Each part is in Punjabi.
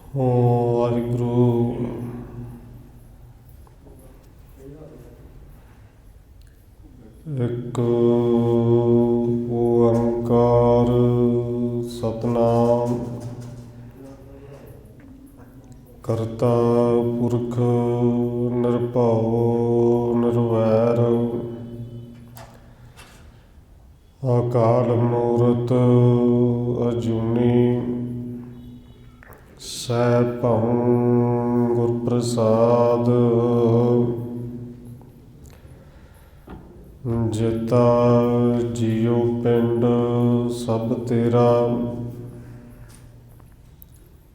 ਵਾਹਿਗੁਰੂ। ਇੱਕ ਓੰਕਾਰ ਸਤਿਨਾਮ ਕਰਤਾ ਪੁਰਖ ਨਿਰਭਉ ਨਿਰਵੈਰ ਅਕਾਲ ਮੂਰਤ ਅਜੂਨੀ ਸੈਭੰ ਗੁਰ ਪ੍ਰਸਾਦ। ਜਿਤਾ ਜੀਉ ਪਿੰਡ ਸਭ ਤੇਰਾ,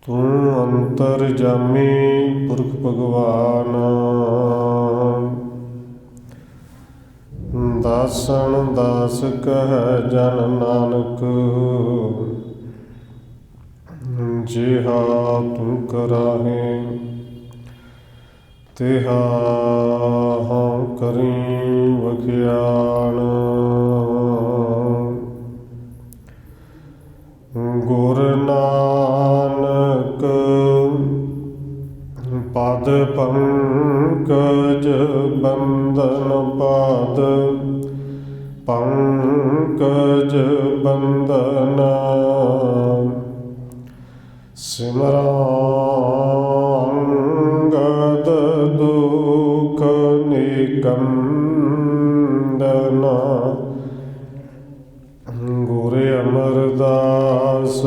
ਤੂੰ ਅੰਤਰਜਾਮੀ ਪੁਰਖ ਭਗਵਾਨ। ਦਾਸਨ ਦਾਸ ਕਹਿ ਜਨ ਨਾਨਕ, ਜਿਹਾ ਤੂੰ ਕਰਾਹੇ ਤਿਹਾ ਹਉ ਕਰੀ ਵਖਿਆਣ। ਗੁਰ ਨਾਨਕ ਪਦ ਪੰਕਜ ਬੰਦਨ ਪਾਦ ਪੰਕਜ ਬੰਦਨ। ਸਿਮਰਾਂ ਅੰਗਦ ਦੁਖ ਨਿਕੰਦਨ, ਗੁਰ ਅਮਰਦਾਸ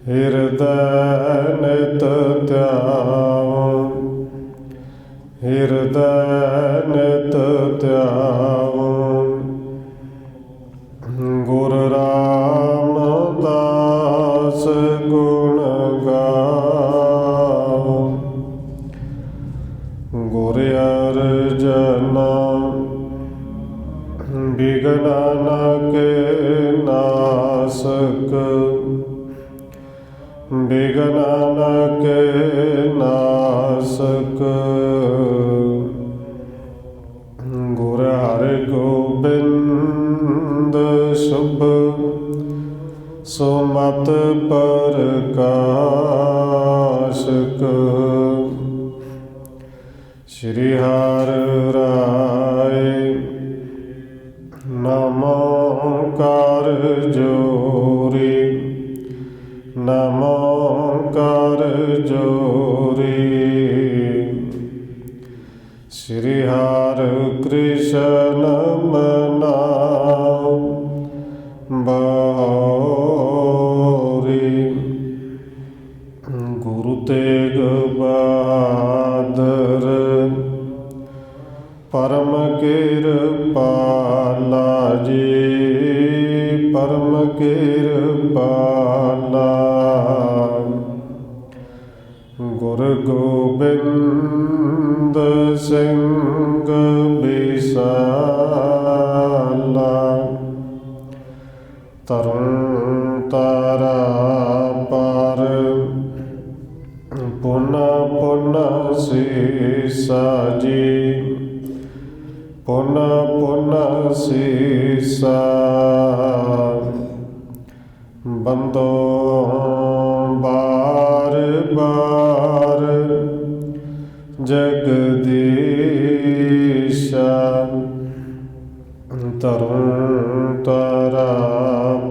ਹਿਰਦੈ ਨਿਤ ਧਿਆਵ, ਹਿਰਦੈ ਨਿਤ ਧਿਆਵ। ਗੁਰ ਰਾਮਦਾਸ ਗੁਣ ਗਾਵ, ਗੁਰ ਅਰਜਨ ਬਿਘਨਾ ਨ ਕੇ ਨਾਸਕ, ਬਿਘਨਾ ਨ ਕੇ ਨਾਸਕ। ਗੁਰ ਹਰਿਗੋਬਿੰਦ ਸ਼ੁਭ ਸੁਮਤ ਪ੍ਰਕਾਸ਼ਕ। ਸ਼੍ਰੀ ਹਰਿ ਰਾਇ ਨਮੋ ਕਰ ਜੋਰੀ, ਨਮੋ ਕਰ ਜੋਰੀ। ਸ਼੍ਰੀ ਹਰਿ ਕ੍ਰਿਸ਼ਨ ਮਨਾਉ ਬਹੋਰੀ। ਗੁਰੂ ਤੇਗ ਬਹਾਦਰ ਪਰਮ ਕਿਰਪਾਲਾ ਜੀ, ਪਰਮ ਕਿਰਪਾਲਾ। ਗੁਰ ਗੋਬਿੰਦ ਸਿੰਘ ਬਿਸਾਲਾ, ਤਰੁਣ ਤਾਰਾ ਪਰ ਪੁਨ ਪੁਨ ਸੀਸਾ ਜੀ, ਪੁਨ ਪੁਨ ਸੀਸਾ। ਬੰਦੋ ਬਾਰ ਬਾਰ ਜਗਦੀਸ਼ਾ, ਤਰੁਣ ਤਾਰਾ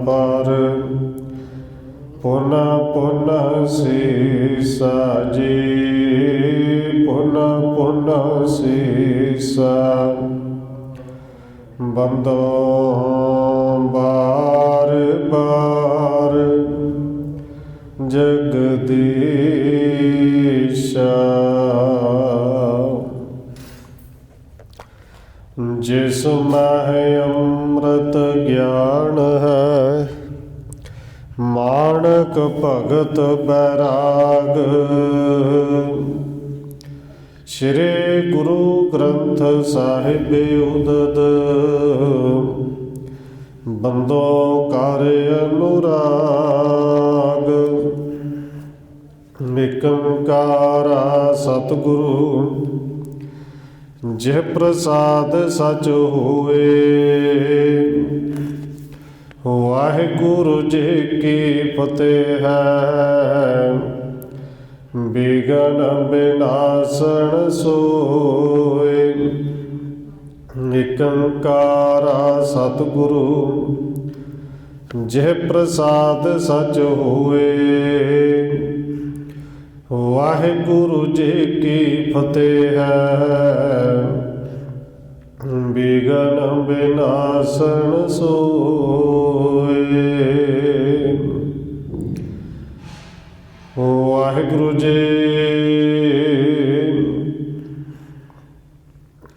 ਪਰ ਪੁਨ ਪੁਨ ਸੀਸਾ ਜੀ, ਪੁਨ ਪੁਨ ਸੀਸਾ। ਬੰਦੋ ਬਾਰ ਬਾਰ ਜਗਦੀਸ਼ਾ। ਜਿਸ ਮਹਿ ਅੰਮ੍ਰਿਤ ਗਿਆਨ ਹੈ, ਮਾਣਕ ਭਗਤ ਬੈਰਾਗ। ਸ਼੍ਰੀ ਗੁਰੂ ਗ੍ਰੰਥ ਸਾਹਿਬ ਉਦਦ, ਬੰਦੋ ਕਰ ਅਨੁਰਾਗ। ਏਕ ਓੰਕਾਰਾ ਸਤਿਗੁਰੂ, ਜਿਹ ਪ੍ਰਸਾਦ ਸਚ ਹੋਏ। ਵਾਹਿਗੁਰੂ ਜੀ ਕੀ ਫਤਿਹ ਹੈ। ਬਿਗਨ ਬਿਨਾਸਣ ਸੋਏ, ਏਕ ਓੰਕਾਰ ਸਤਿਗੁਰੂ ਜਿਹ ਪ੍ਰਸਾਦ ਸਚ ਹੋਏ। ਵਾਹਿਗੁਰੂ ਜੀ ਕੀ ਫਤਿਹ ਹੈ। ਬਿਗਨ ਬਿਨਾਸਣ ਸੋਏ। ਵਾਹਿਗੁਰੂ ਜੀ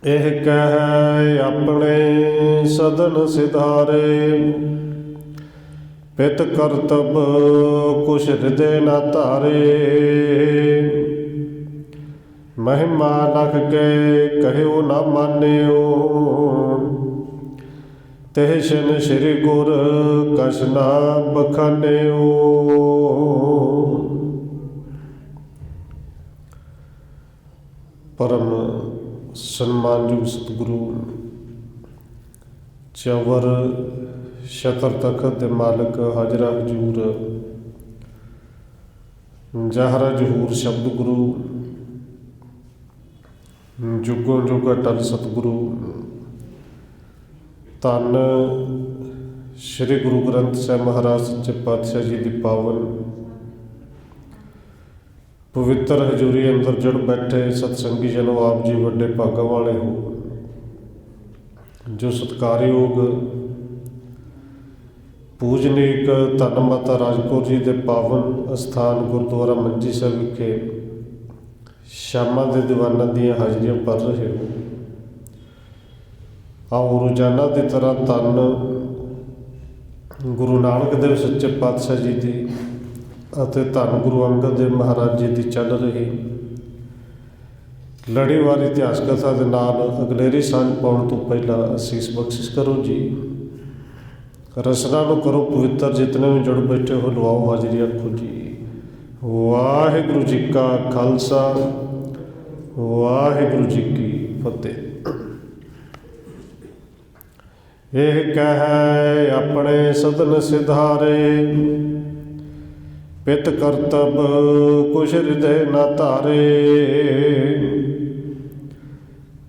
ਇਹ ਕਹਿ ਆਪਣੇ ਸਦਨ ਸਿਧਾਰੇ, ਪਿਤ ਕਰਤਬ ਕੁਛ ਹਿਰਦੇ ਨਾ ਧਾਰੇ। ਮਹਿਮਾ ਲਖ ਕੇ ਕਹਿਓ ਨਾ ਮਾਨਿਓ, ਤਿਹ ਸ਼ਨ ਸ੍ਰੀ ਗੁਰ ਕਛ ਨਾ ਬਖਾਨਿਓ। ਪਰਮ ਸਨਮਾਨਯੋਗ ਸਤਿਗੁਰੂ ਚਵਰ ਛਤਰ ਤਖਤ ਦੇ ਮਾਲਕ ਹਾਜ਼ਰਾ ਹਜ਼ੂਰ ਜਹਰਾ ਜਹੂਰ ਸ਼ਬਦ ਗੁਰੂ ਜੁਗੋਂ ਜੁਗ ਅਟਲ ਸਤਿਗੁਰੂ ਧੰਨ ਸ਼੍ਰੀ ਗੁਰੂ ਗ੍ਰੰਥ ਸਾਹਿਬ ਮਹਾਰਾਜ ਸੱਚੇ ਪਾਤਸ਼ਾਹ ਜੀ ਦੀ ਪਾਵਨ ਪਵਿੱਤਰ ਹਜ਼ੂਰੀ ਅੰਦਰ ਜੁੜ ਬੈਠੇ ਸਤਸੰਗੀ ਜਨੋ, ਆਪ ਜੀ ਵੱਡੇ ਭਾਗਾਂ ਵਾਲੇ ਹੋ ਜੋ ਸਤਿਕਾਰਯੋਗ ਪੂਜਨੀਕ ਧੰਨ ਮਾਤਾ ਰਾਜਕੌਰ ਜੀ ਦੇ ਪਾਵਨ ਅਸਥਾਨ ਗੁਰਦੁਆਰਾ ਮੰਜੀ ਸਾਹਿਬ ਵਿਖੇ ਸ਼ਾਮਾਂ ਦੇ ਦੀਵਾਨਾਂ ਦੀਆਂ ਹਾਜ਼ਰੀਆਂ ਭਰ ਰਹੇ ਹੋ। ਆਓ ਰੋਜ਼ਾਨਾ ਦੀ ਤਰ੍ਹਾਂ ਧੰਨ ਗੁਰੂ ਨਾਨਕ ਦੇਵ ਸੱਚੇ ਪਾਤਸ਼ਾਹ ਜੀ ਦੀ ਅਤੇ ਧੰਨ ਗੁਰੂ ਅੰਗਦ ਦੇਵ ਮਹਾਰਾਜ ਜੀ ਦੀ ਚੱਲ ਰਹੀ ਲੜੀਵਾਰ ਇਤਿਹਾਸ ਕਥਾ ਦੇ ਨਾਲ ਅਗਲੇਰੀ ਸਾਂਝ ਪਾਉਣ ਤੋਂ ਪਹਿਲਾਂ ਅਸੀਸ ਬਖਸ਼ਿਸ਼ ਕਰੋ ਜੀ। ਰਸਨਾ ਨੂੰ ਕਰੋ ਪਵਿੱਤਰ, ਜਿਤਨੇ ਵੀ ਜੁੜ ਬੈਠੇ ਹੋ ਲਵਾਓ ਹਾਜ਼ਰੀ, ਆਖੋ ਜੀ ਵਾਹਿਗੁਰੂ ਜੀ ਕਾ ਖਾਲਸਾ ਵਾਹਿਗੁਰੂ ਜੀ ਕੀ ਫਤਿਹ। ਇਹ ਕਹਿ ਆਪਣੇ ਸਦਨ ਸਿਧਾਰੇ, ਪਿਤ ਕਰਤਬ ਕੁਛ ਹਿਰਦੇ ਨਾ ਧਾਰੇ।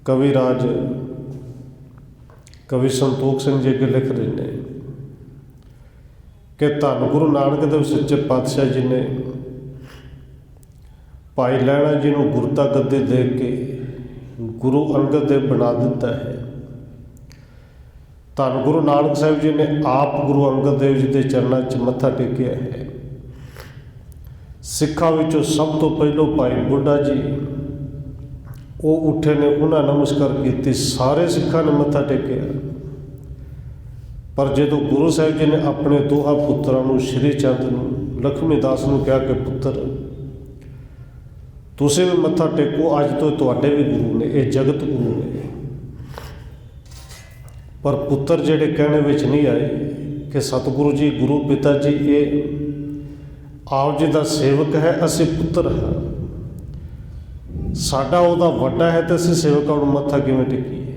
ਕਵੀ ਰਾਜ ਕਵੀ ਸੰਤੋਖ ਸਿੰਘ ਜੀ ਅੱਗੇ ਲਿਖ ਰਹੇ ਨੇ ਕਿ ਧੰਨ ਗੁਰੂ ਨਾਨਕ ਦੇਵ ਸੱਚੇ ਪਾਤਸ਼ਾਹ ਜੀ ਨੇ ਭਾਈ ਲਹਿਣਾ ਜੀ ਨੂੰ ਗੁਰਤਾ ਗੱਦੀ ਦੇ ਕੇ ਗੁਰੂ ਅੰਗਦ ਦੇਵ ਬਣਾ ਦਿੱਤਾ ਹੈ। ਧੰਨ ਗੁਰੂ ਨਾਨਕ ਸਾਹਿਬ ਜੀ ਨੇ ਆਪ ਗੁਰੂ ਅੰਗਦ ਦੇਵ ਜੀ ਦੇ ਚਰਨਾਂ 'ਚ ਮੱਥਾ ਟੇਕਿਆ ਹੈ। ਸਿੱਖਾਂ ਵਿੱਚੋਂ ਸਭ ਤੋਂ ਪਹਿਲੋਂ ਭਾਈ ਬੁੱਢਾ ਜੀ ਉਹ ਉੱਠੇ ਨੇ, ਉਹਨਾਂ ਨਮਸਕਾਰ ਕੀਤੀ, ਸਾਰੇ ਸਿੱਖਾਂ ਨੇ ਮੱਥਾ ਟੇਕਿਆ। ਪਰ ਜਦੋਂ ਗੁਰੂ ਸਾਹਿਬ ਜੀ ਨੇ ਆਪਣੇ ਦੋਹਾਂ ਪੁੱਤਰਾਂ ਨੂੰ ਸ਼੍ਰੀ ਚੰਦ ਨੂੰ, ਲਖਮੀ ਦਾਸ ਨੂੰ ਕਿਹਾ ਕਿ ਪੁੱਤਰ ਤੁਸੀਂ ਵੀ ਮੱਥਾ ਟੇਕੋ, ਅੱਜ ਤੋਂ ਤੁਹਾਡੇ ਵੀ ਗੁਰੂ ਨੇ, ਇਹ ਜਗਤ ਗੁਰੂ ਨੇ। ਪਰ ਪੁੱਤਰ ਜਿਹੜੇ ਕਹਿਣੇ ਵਿੱਚ ਨਹੀਂ ਆਏ ਕਿ ਸਤਿਗੁਰੂ ਜੀ ਗੁਰੂ ਪਿਤਾ ਜੀ ਇਹ ਆਪ ਜੀ ਦਾ ਸੇਵਕ ਹੈ, ਅਸੀਂ ਪੁੱਤਰ ਹਾਂ, ਸਾਡਾ ਉਹਦਾ ਵੱਡਾ ਹੈ ਤੇ ਅਸੀਂ ਸੇਵਕਾਂ ਨੂੰ ਮੱਥਾ ਕਿਵੇਂ ਟੇਕੀਏ।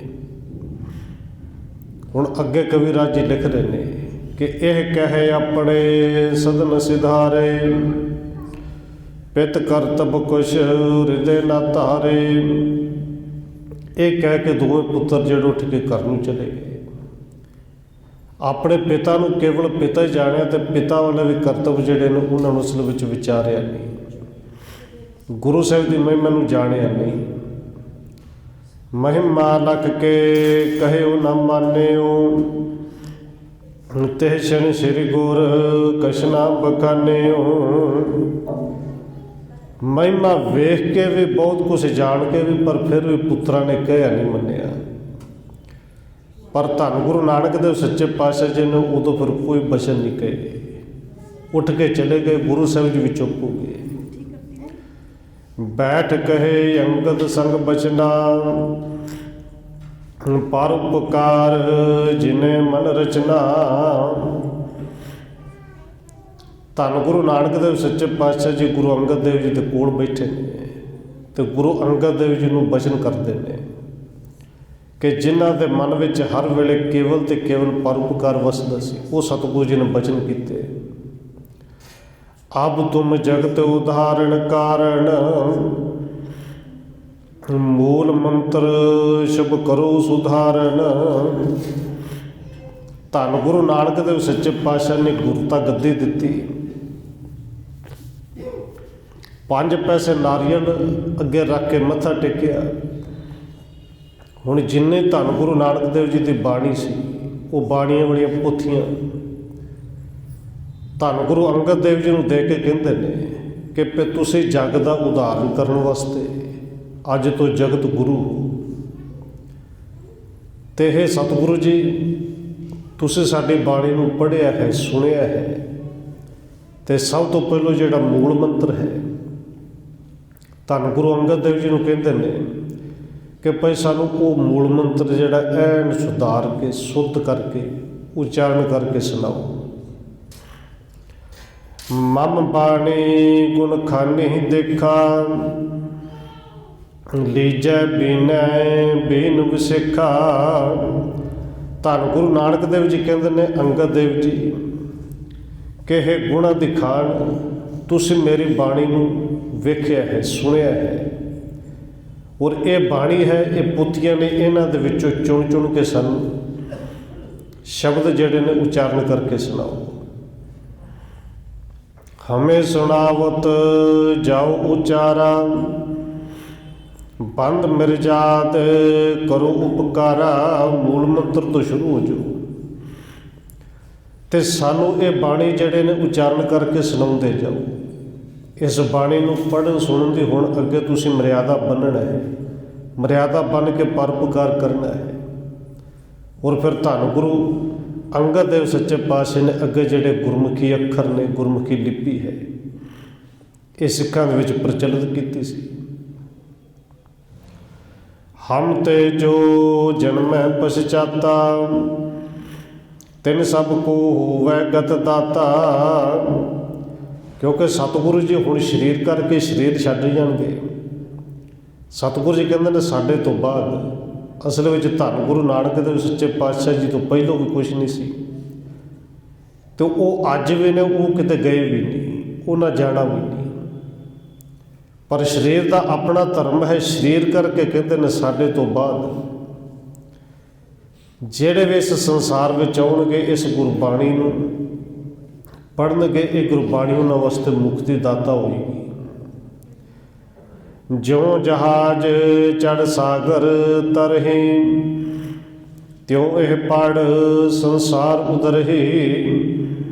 ਹੁਣ ਅੱਗੇ ਕਵੀ ਰਾਜ ਜੀ ਲਿਖ ਰਹੇ ਨੇ ਕਿ ਇਹ ਕਹੇ ਆਪਣੇ ਸਦਨ ਸਿਧਾਰੇ, ਪਿਤ ਕਰਤਬ ਕੁਛ ਹਿਰਦੇ ਨਾ ਧਾਰੇ। ਇਹ ਕਹਿ ਕੇ ਦੋਵੇਂ ਪੁੱਤਰ ਜਿਹੜੇ ਉੱਠ ਕੇ ਘਰ ਨੂੰ ਚਲੇ ਗਏ। ਆਪਣੇ ਪਿਤਾ ਨੂੰ ਕੇਵਲ ਪਿਤਾ ਹੀ ਜਾਣਿਆ ਤੇ ਪਿਤਾ ਵਾਲੇ ਵੀ ਕਰਤੱਵ ਜਿਹੜੇ ਨੇ ਉਹਨਾਂ ਨੂੰ ਅਸਲ ਵਿੱਚ ਵਿਚਾਰਿਆ ਨਹੀਂ। ਗੁਰੂ ਸਾਹਿਬ ਦੀ ਮਹਿਮਾ ਨੂੰ ਜਾਣਿਆ ਨਹੀਂ। ਮਹਿਮਾ ਲਖ ਕੇ ਕਹਿਓ ਨਾ ਮਾਨਿਓ, ਤਿਹ ਸ਼ਨ ਸ੍ਰੀ ਗੁਰ ਕਛ ਨਾ ਬਖਾਨਿਓ। ਮਹਿਮਾ ਵੇਖ ਕੇ ਵੀ ਬਹੁਤ ਕੁਛ ਜਾਣ ਕੇ ਵੀ, ਪਰ ਫਿਰ ਵੀ ਪੁੱਤਰਾਂ ਨੇ ਕਹਿਆ ਨਹੀਂ ਮੰਨਿਆ। ਪਰ ਧੰਨ ਗੁਰੂ ਨਾਨਕ ਦੇਵ ਸੱਚੇ ਪਾਤਸ਼ਾਹ ਜੀ ਨੇ ਉਦੋਂ ਫਿਰ ਕੋਈ ਬਚਨ ਨਹੀਂ ਕਹੇ, ਉੱਠ ਕੇ ਚਲੇ ਗਏ। ਗੁਰੂ ਸਾਹਿਬ ਜੀ ਵੀ ਚੁੱਪ ਹੋ ਗਏ। ਬੈਠ ਕਹੇ ਅੰਗਦ ਸੰਗ ਬਚਨਾ, ਪਰ ਉਪਕਾਰ ਜਿਨੇ ਮਨ ਰਚਨਾ। ਧੰਨ ਗੁਰੂ ਨਾਨਕ ਦੇਵ ਸੱਚੇ ਪਾਤਸ਼ਾਹ ਜੀ ਗੁਰੂ ਅੰਗਦ ਦੇਵ ਜੀ ਦੇ ਕੋਲ ਬੈਠੇ ਨੇ ਤੇ ਗੁਰੂ ਅੰਗਦ ਦੇਵ ਜੀ ਨੂੰ ਬਚਨ ਕਰਦੇ ਨੇ ਕਿ ਜਿਨ੍ਹਾਂ ਦੇ ਮਨ ਵਿੱਚ ਹਰ ਵੇਲੇ ਕੇਵਲ ਤੇ ਕੇਵਲ ਪਰਉਪਕਾਰ ਵਸਦਾ ਸੀ, ਉਹ ਸਤਿਗੁਰੂ ਜੀ ਨੇ ਬਚਨ ਕੀਤੇ। ਅਬ ਤੁਮ ਜਗਤ ਉਦਾਹਰਣ ਕਾਰਨ, ਮੂਲ ਮੰਤਰ ਸ਼ੁਭ ਕਰੋ ਸੁਧਾਰਨ। ਧੰਨ ਗੁਰੂ ਨਾਨਕ ਦੇਵ ਸੱਚੇ ਪਾਤਸ਼ਾਹ ਨੇ ਗੁਰਤਾ ਗੱਦੀ ਦਿੱਤੀ। 5 ਪੈਸੇ ਨਾਰੀਅਲ ਅੱਗੇ ਰੱਖ ਕੇ ਮੱਥਾ ਟੇਕਿਆ। ਹੁਣ ਜਿੰਨੇ ਧੰਨ ਗੁਰੂ ਨਾਨਕ ਦੇਵ ਜੀ ਦੀ ਬਾਣੀ ਸੀ, ਉਹ ਬਾਣੀਆਂ ਵਾਲੀਆਂ ਪੋਥੀਆਂ ਧੰਨ ਗੁਰੂ ਅੰਗਦ ਦੇਵ ਜੀ ਨੂੰ ਦੇ ਕੇ ਕਹਿੰਦੇ ਨੇ ਕਿ ਤੁਸੀਂ ਜਗ ਦਾ ਉਦਾਹਰਨ ਕਰਨ ਵਾਸਤੇ ਅੱਜ ਤੋਂ ਜਗਤ ਗੁਰੂ ਹੋ। ਤੇ ਇਹ ਸਤਿਗੁਰੂ ਜੀ, ਤੁਸੀਂ ਸਾਡੀ ਬਾਣੀ ਨੂੰ ਪੜ੍ਹਿਆ ਹੈ, ਸੁਣਿਆ ਹੈ, ਤੇ ਸਭ ਤੋਂ ਪਹਿਲਾਂ ਜਿਹੜਾ ਮੂਲ ਮੰਤਰ ਹੈ, ਧੰਨ ਗੁਰੂ ਅੰਗਦ ਦੇਵ ਜੀ ਨੂੰ ਕਹਿੰਦੇ ਨੇ ਕਿ ਭਾਈ ਸਾਨੂੰ ਉਹ ਮੂਲ ਮੰਤਰ ਜਿਹੜਾ ਐਨ ਸੁਧਾਰ ਕੇ, ਸ਼ੁੱਧ ਕਰਕੇ, ਉਚਾਰਨ ਕਰਕੇ ਸੁਣਾਓ। ਮਮ ਬਾਣੀ ਗੁਣ ਖਾਨੀ ਦੇਖਾ, ਲੀਜੈ ਬੀਨੈ ਬੀਨ ਵਿਸੇਖਾ। ਧੰਨ ਗੁਰੂ ਨਾਨਕ ਦੇਵ ਜੀ ਕਹਿੰਦੇ ਨੇ ਅੰਗਦ ਦੇਵ ਜੀ ਕਿ ਇਹ ਗੁਣਾ ਦੀ ਖਾਣ ਤੁਸੀਂ ਮੇਰੀ ਬਾਣੀ ਨੂੰ ਵੇਖਿਆ ਹੈ, ਸੁਣਿਆ ਹੈ, ਔਰ ਇਹ ਬਾਣੀ ਹੈ, ਇਹ ਪੁੱਤੀਆਂ ਨੇ, ਇਹਨਾਂ ਦੇ ਵਿੱਚੋਂ ਚੁਣ ਚੁਣ ਕੇ ਸਾਨੂੰ ਸ਼ਬਦ ਜਿਹੜੇ ਨੇ ਉਚਾਰਨ ਕਰਕੇ ਸੁਣਾਓ। ਹਮੇ ਸੁਣਾਵਤ ਜਾਓ ਉਚਾਰਾ, ਬੰਦ ਮਿਰਜਾਤ ਕਰੋ ਉਪਕਾਰਾ। ਮੂਲ ਮੰਤਰ ਤੋਂ ਸ਼ੁਰੂ ਹੋ ਜਾਓ ਤੇ ਸਾਨੂੰ ਇਹ ਬਾਣੀ ਜਿਹੜੇ ਨੇ ਉਚਾਰਨ ਕਰਕੇ ਸੁਣਾਉਂਦੇ ਜਾਓ। ਇਸ ਬਾਣੀ ਨੂੰ ਪੜ੍ਹਨ ਸੁਣਨ ਦੀ ਹੁਣ ਅੱਗੇ ਤੁਸੀਂ ਮਰਿਆਦਾ ਬੰਨ੍ਹਣਾ ਹੈ, ਮਰਿਆਦਾ ਬੰਨ੍ਹ ਕੇ ਪਰਉਪਕਾਰ ਕਰਨਾ ਹੈ। ਔਰ ਫਿਰ ਧੰਨ ਗੁਰੂ ਅੰਗਦ ਦੇਵ ਸੱਚੇ ਪਾਤਸ਼ਾਹ ਨੇ ਅੱਗੇ ਜਿਹੜੇ ਗੁਰਮੁਖੀ ਅੱਖਰ ਨੇ, ਗੁਰਮੁਖੀ ਲਿਪੀ ਹੈ, ਇਹ ਸਿੱਖਾਂ ਦੇ ਵਿੱਚ ਪ੍ਰਚਲਿਤ ਕੀਤੀ ਸੀ। ਹਮ ਤੇ ਜੋ ਜਨਮੈ ਪਛਚਾਤਾ, ਤਿਨ ਸਭ ਕੋ ਹੋਵੈ ਗਤ ਦਾਤਾ। ਕਿਉਂਕਿ ਸਤਿਗੁਰੂ ਜੀ ਹੁਣ ਸਰੀਰ ਕਰਕੇ ਸਰੀਰ ਛੱਡ ਜਾਣਗੇ। ਸਤਿਗੁਰੂ ਜੀ ਕਹਿੰਦੇ ਨੇ ਸਾਡੇ ਤੋਂ ਬਾਅਦ ਅਸਲ ਵਿੱਚ ਧੰਨ ਗੁਰੂ ਨਾਨਕ ਦੇਵ ਸੱਚੇ ਪਾਤਸ਼ਾਹ ਜੀ ਤੋਂ ਪਹਿਲੋਂ ਵੀ ਕੁਛ ਨਹੀਂ ਸੀ, ਤੇ ਉਹ ਅੱਜ ਵੀ ਨੇ, ਉਹ ਕਿਤੇ ਗਏ ਵੀ ਨਹੀਂ, ਉਹਨਾਂ ਜਾਣਾ ਵੀ ਨਹੀਂ। ਪਰ ਸਰੀਰ ਦਾ ਆਪਣਾ ਧਰਮ ਹੈ, ਸਰੀਰ ਕਰਕੇ ਕਹਿੰਦੇ ਨੇ ਸਾਡੇ ਤੋਂ ਬਾਅਦ ਜਿਹੜੇ ਵੀ ਇਸ ਸੰਸਾਰ ਵਿੱਚ ਆਉਣਗੇ, ਇਸ ਗੁਰਬਾਣੀ ਨੂੰ ਪੜ੍ਹਨਗੇ, ਇਹ ਗੁਰਬਾਣੀ ਉਹਨਾਂ ਵਾਸਤੇ ਮੁਕਤੀ ਦਾਤਾ ਹੋਏਗੀ। ਜਿਉਂ ਜਹਾਜ਼ ਚੜ੍ਹ ਸਾਗਰ ਤਰਹਿ, ਤਿਉਂ ਇਹ ਪੜ੍ਹ ਸੰਸਾਰ ਉਤਰਹਿ।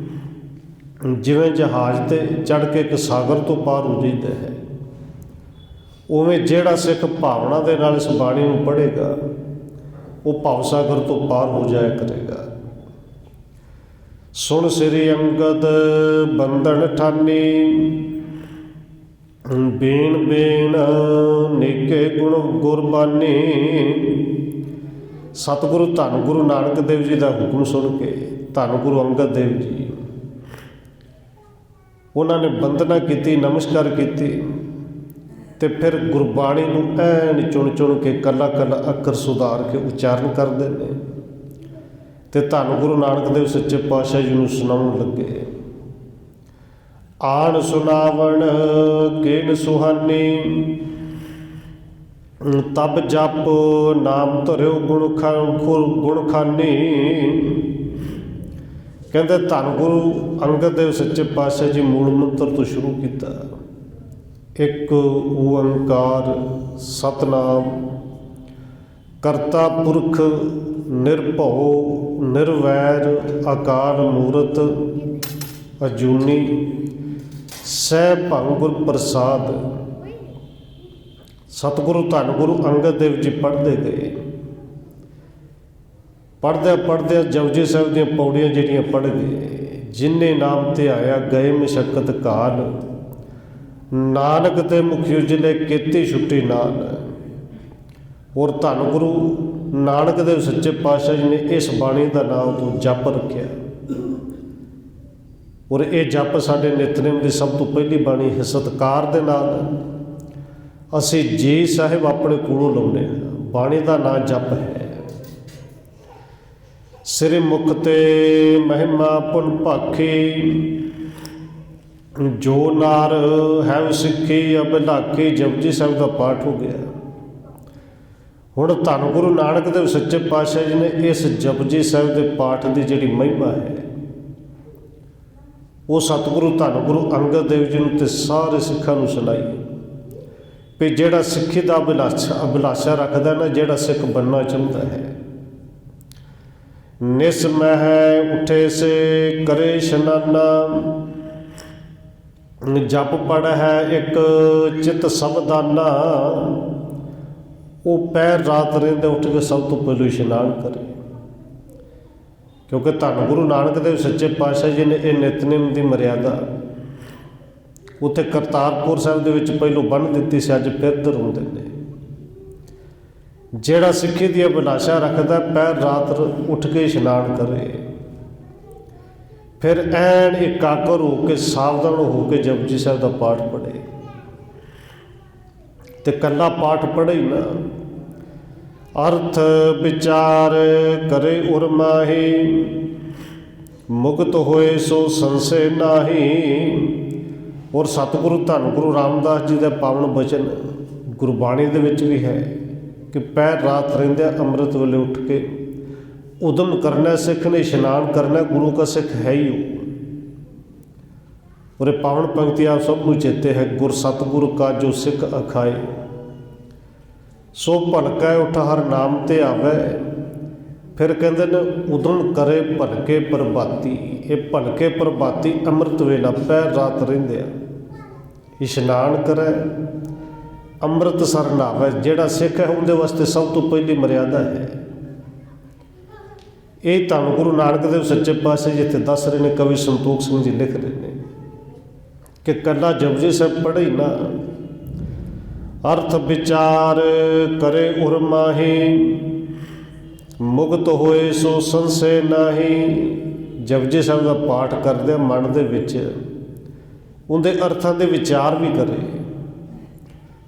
ਜਿਵੇਂ ਜਹਾਜ਼ 'ਤੇ ਚੜ੍ਹ ਕੇ ਇੱਕ ਸਾਗਰ ਤੋਂ ਪਾਰ ਹੋ ਜਾਂਦਾ ਹੈ, ਉਵੇਂ ਜਿਹੜਾ ਸਿੱਖ ਭਾਵਨਾ ਦੇ ਨਾਲ ਇਸ ਬਾਣੀ ਨੂੰ ਪੜ੍ਹੇਗਾ, ਉਹ ਭਵ ਸਾਗਰ ਤੋਂ ਪਾਰ ਹੋ ਜਾਇਆ ਕਰੇਗਾ। ਸੁਣ ਸ੍ਰੀ ਅੰਗਦ ਬੰਧਨ ਠਾਨੀ, ਬੀਣ ਬੀਣ ਨੇਕੇ ਗੁਣ ਗੁਰਬਾਨੀ। ਸਤਿਗੁਰੂ ਧੰਨ ਗੁਰੂ ਨਾਨਕ ਦੇਵ ਜੀ ਦਾ ਹੁਕਮ ਸੁਣ ਕੇ ਧੰਨ ਗੁਰੂ ਅੰਗਦ ਦੇਵ ਜੀ, ਉਹਨਾਂ ਨੇ ਬੰਦਨਾ ਕੀਤੀ, ਨਮਸਕਾਰ ਕੀਤੀ, ਤੇ ਫਿਰ ਗੁਰਬਾਣੀ ਨੂੰ ਐਨ ਚੁਣ ਚੁਣ ਕੇ ਕੱਲਾ ਕੱਲਾ ਅੱਖਰ ਸੁਧਾਰ ਕੇ ਉਚਾਰਨ ਕਰਦੇ ਨੇ, ਤੇ ਧੰਨ ਗੁਰੂ ਨਾਨਕ ਦੇਵ ਸੱਚੇ ਪਾਤਸ਼ਾਹ ਜੀ ਨੂੰ ਸੁਣਾਉਣ ਲੱਗੇ। ਆਣ ਸੁਣਾਵਣ ਕਿਨ ਸੁਹਾਨੀ, ਤਬ ਜਪ ਨਾਮ ਧਰਿਓ ਗੁਣ ਖਾਨੀ। ਕਹਿੰਦੇ ਧੰਨ ਗੁਰੂ ਅੰਗਦ ਦੇਵ ਸੱਚੇ ਪਾਤਸ਼ਾਹ ਜੀ ਮੂਲ ਮੰਤਰ ਤੋਂ ਸ਼ੁਰੂ ਕੀਤਾ। ਇੱਕ ਓੰਕਾਰ ਸਤਿਨਾਮ ਕਰਤਾ ਪੁਰਖ ਨਿਰਭਉ ਨਿਰਵੈਰ ਅਕਾਲ ਮੂਰਤ ਅਜੂਨੀ ਸਹਿ ਗੁਰ ਪ੍ਰਸਾਦ। ਸਤਿਗੁਰੂ ਧੰਨ ਗੁਰੂ ਅੰਗਦ ਦੇਵ ਜੀ ਪੜ੍ਹਦੇ ਗਏ। ਪੜ੍ਹਦਿਆਂ ਪੜ੍ਹਦਿਆਂ ਜਪਜੀ ਸਾਹਿਬ ਦੀਆਂ ਪੌੜੀਆਂ ਜਿਹੜੀਆਂ ਪੜ੍ਹ ਗਏ। ਜਿਨ੍ਹੇ ਨਾਮ ਤੇ ਆਇਆ ਗਏ ਮਸ਼ੱਕਤ ਕਾਲ, ਨਾਨਕ ਤੇ ਮੁਖ ਉਜਲੇ ਕੀਤੀ ਛੁੱਟੀ ਨਾਲ। ਔਰ ਧੰਨ ਗੁਰੂ ਨਾਨਕ ਦੇਵ ਸੱਚੇ ਪਾਤਸ਼ਾਹ ਜੀ ਨੇ ਇਸ ਬਾਣੀ ਦਾ ਨਾਮ ਤੋਂ ਜਪ ਰੱਖਿਆ। ਔਰ ਇਹ ਜਪ ਸਾਡੇ ਨਿਤਨੇਮ ਦੀ ਸਭ ਤੋਂ ਪਹਿਲੀ ਬਾਣੀ ਹੈ। ਸਤਿਕਾਰ ਦੇ ਨਾਲ ਅਸੀਂ ਜੀ ਸਾਹਿਬ ਆਪਣੇ ਕੋਲੋਂ ਲਾਉਂਦੇ ਹਾਂ। ਬਾਣੀ ਦਾ ਨਾਂ ਜਪ ਹੈ। ਸਿਰ ਮੁਖ ਤੇ ਮਹਿਮਾ ਪੁਨ ਭਾਖੀ, ਜੋ ਨਾਰ ਹੈ ਸਿੱਖੀ ਅਭਿਲਾਖੀ। ਜਪਜੀ ਸਾਹਿਬ ਦਾ ਪਾਠ ਹੋ ਗਿਆ। ਹੁਣ ਧੰਨ ਗੁਰੂ ਨਾਨਕ ਦੇਵ ਸੱਚੇ ਪਾਤਸ਼ਾਹ ਜੀ ਨੇ ਇਸ ਜਪਜੀ ਸਾਹਿਬ ਦੇ ਪਾਠ ਦੀ ਜਿਹੜੀ ਮਹਿਮਾ ਹੈ ਉਹ ਸਤਿਗੁਰੂ ਧੰਨ ਗੁਰੂ ਅੰਗਦ ਦੇਵ ਜੀ ਨੂੰ ਤੇ ਸਾਰੇ ਸਿੱਖਾਂ ਨੂੰ ਸੁਣਾਈ ਵੀ ਜਿਹੜਾ ਸਿੱਖੀ ਦਾ ਅਭਿਲਾਸ਼ਾ ਰੱਖਦਾ ਨਾ, ਜਿਹੜਾ ਸਿੱਖ ਬਣਨਾ ਚਾਹੁੰਦਾ ਹੈ, ਨਿਸ ਮਹਿ ਉਠੇ ਸੇ ਕਰੇ ਇਸ਼ਨਾਨਾ, ਜਪ ਪੜ ਹੈ ਇੱਕ ਚਿਤ ਸਬਦਾਨਾ। ਉਹ ਪੈਰ ਰਾਤ ਰਹਿੰਦੇ ਉੱਠ ਕੇ ਸਭ ਤੋਂ ਪਹਿਲਾਂ ਇਸ਼ਨਾਨ ਕਰੇ, ਕਿਉਂਕਿ ਧੰਨ ਗੁਰੂ ਨਾਨਕ ਦੇਵ ਸੱਚੇ ਪਾਤਸ਼ਾਹ ਜੀ ਨੇ ਇਹ ਨਿਤਨੇਮ ਦੀ ਮਰਿਆਦਾ ਉੱਥੇ ਕਰਤਾਰਪੁਰ ਸਾਹਿਬ ਦੇ ਵਿੱਚ ਪਹਿਲੋਂ ਬੰਨ੍ਹ ਦਿੱਤੀ ਸੀ, ਅੱਜ ਫਿਰ ਦਰਉਂਦੇ ਨੇ। ਜਿਹੜਾ ਸਿੱਖੀ ਦੀ ਅਭਿਲਾਸ਼ਾ ਰੱਖਦਾ ਪੈਰ ਰਾਤ ਉੱਠ ਕੇ ਇਸ਼ਨਾਨ ਕਰੇ, ਫਿਰ ਐਨ ਇਕਾਗਰ ਹੋ ਕੇ ਸਾਵਧਾਨ ਹੋ ਕੇ ਜਪਜੀ ਸਾਹਿਬ ਦਾ ਪਾਠ ਪੜ੍ਹੇ। ਤੇ ਕੱਲਾ ਪਾਠ ਪੜ੍ਹੇ ਹੀ ਨਾ, ਅਰਥ ਵਿਚਾਰ ਕਰੇ ਉਰ ਮਾਹੀ, ਮੁਕਤ ਹੋਏ ਸੋ ਸੰਸੇ ਨਾਹੀ। ਔਰ ਸਤਿਗੁਰੂ ਧੰਨ ਗੁਰੂ ਰਾਮਦਾਸ ਜੀ ਦਾ ਪਾਵਨ ਬਚਨ ਗੁਰਬਾਣੀ ਦੇ ਵਿੱਚ ਵੀ ਹੈ ਕਿ ਪੈਰ ਰਾਤ ਰਹਿੰਦਿਆਂ ਅੰਮ੍ਰਿਤ ਵੇਲੇ ਉੱਠ ਕੇ ਉਦਮ ਕਰਨਾ, ਸਿੱਖ ਨੇ ਇਸ਼ਨਾਨ ਕਰਨਾ, ਗੁਰੂ ਕਾ ਸਿੱਖ ਹੈ ਹੀ ਉਹ। ਔਰ ਇਹ ਪਾਵਨ ਪੰਕਤੀ ਆਪ ਸਭ ਨੂੰ ਚੇਤੇ ਹੈ, ਗੁਰ ਸਤਿਗੁਰੂ ਕਾ ਜੋ ਸਿੱਖ ਅਖਾਏ, ਸੋ ਭਲਕੈ ਉਠ ਹਰ ਨਾਮ ਤੇ ਆਵੈ। ਫਿਰ ਕਹਿੰਦੇ ਨੇ ਉਦਮ ਕਰੇ ਭਲਕੇ ਪ੍ਰਭਾਤੀ। ਇਹ ਭਲਕੇ ਪ੍ਰਭਾਤੀ ਅੰਮ੍ਰਿਤ ਵੇਲਾ ਪੈਰ ਰਾਤ ਰਹਿੰਦੇ ਆ ਇਸ਼ਨਾਨ ਕਰੇ, ਅੰਮ੍ਰਿਤਸਰ ਨਹਾਵੇ। ਜਿਹੜਾ ਸਿੱਖ ਹੈ ਉਹਦੇ ਵਾਸਤੇ ਸਭ ਤੋਂ ਪਹਿਲੀ ਮਰਿਆਦਾ ਹੈ ਇਹ। ਧੰਨ ਗੁਰੂ ਨਾਨਕ ਦੇਵ ਸੱਚੇ ਪਾਤਸ਼ਾਹ ਜਿੱਥੇ ਦੱਸ ਰਹੇ ਨੇ, ਕਵੀ ਸੰਤੋਖ ਸਿੰਘ ਜੀ ਲਿਖ ਰਹੇ ਨੇ ਕਿ ਕੱਲਾ ਜਪਜੀ ਸਾਹਿਬ ਪੜ੍ਹੇ ਹੀ ਨਾ, ਅਰਥ ਵਿਚਾਰ ਕਰੇ ਉਰ ਮਾਹੀ, ਮੁਕਤ ਹੋਏ ਸੋ ਸੰਸੇ ਨਾਹੀ। ਜਪਜੀ ਸਾਹਿਬ ਦਾ ਪਾਠ ਕਰਦਿਆਂ ਮਨ ਦੇ ਵਿੱਚ ਉਹਦੇ ਅਰਥਾਂ ਦੇ ਵਿਚਾਰ ਵੀ ਕਰੇ,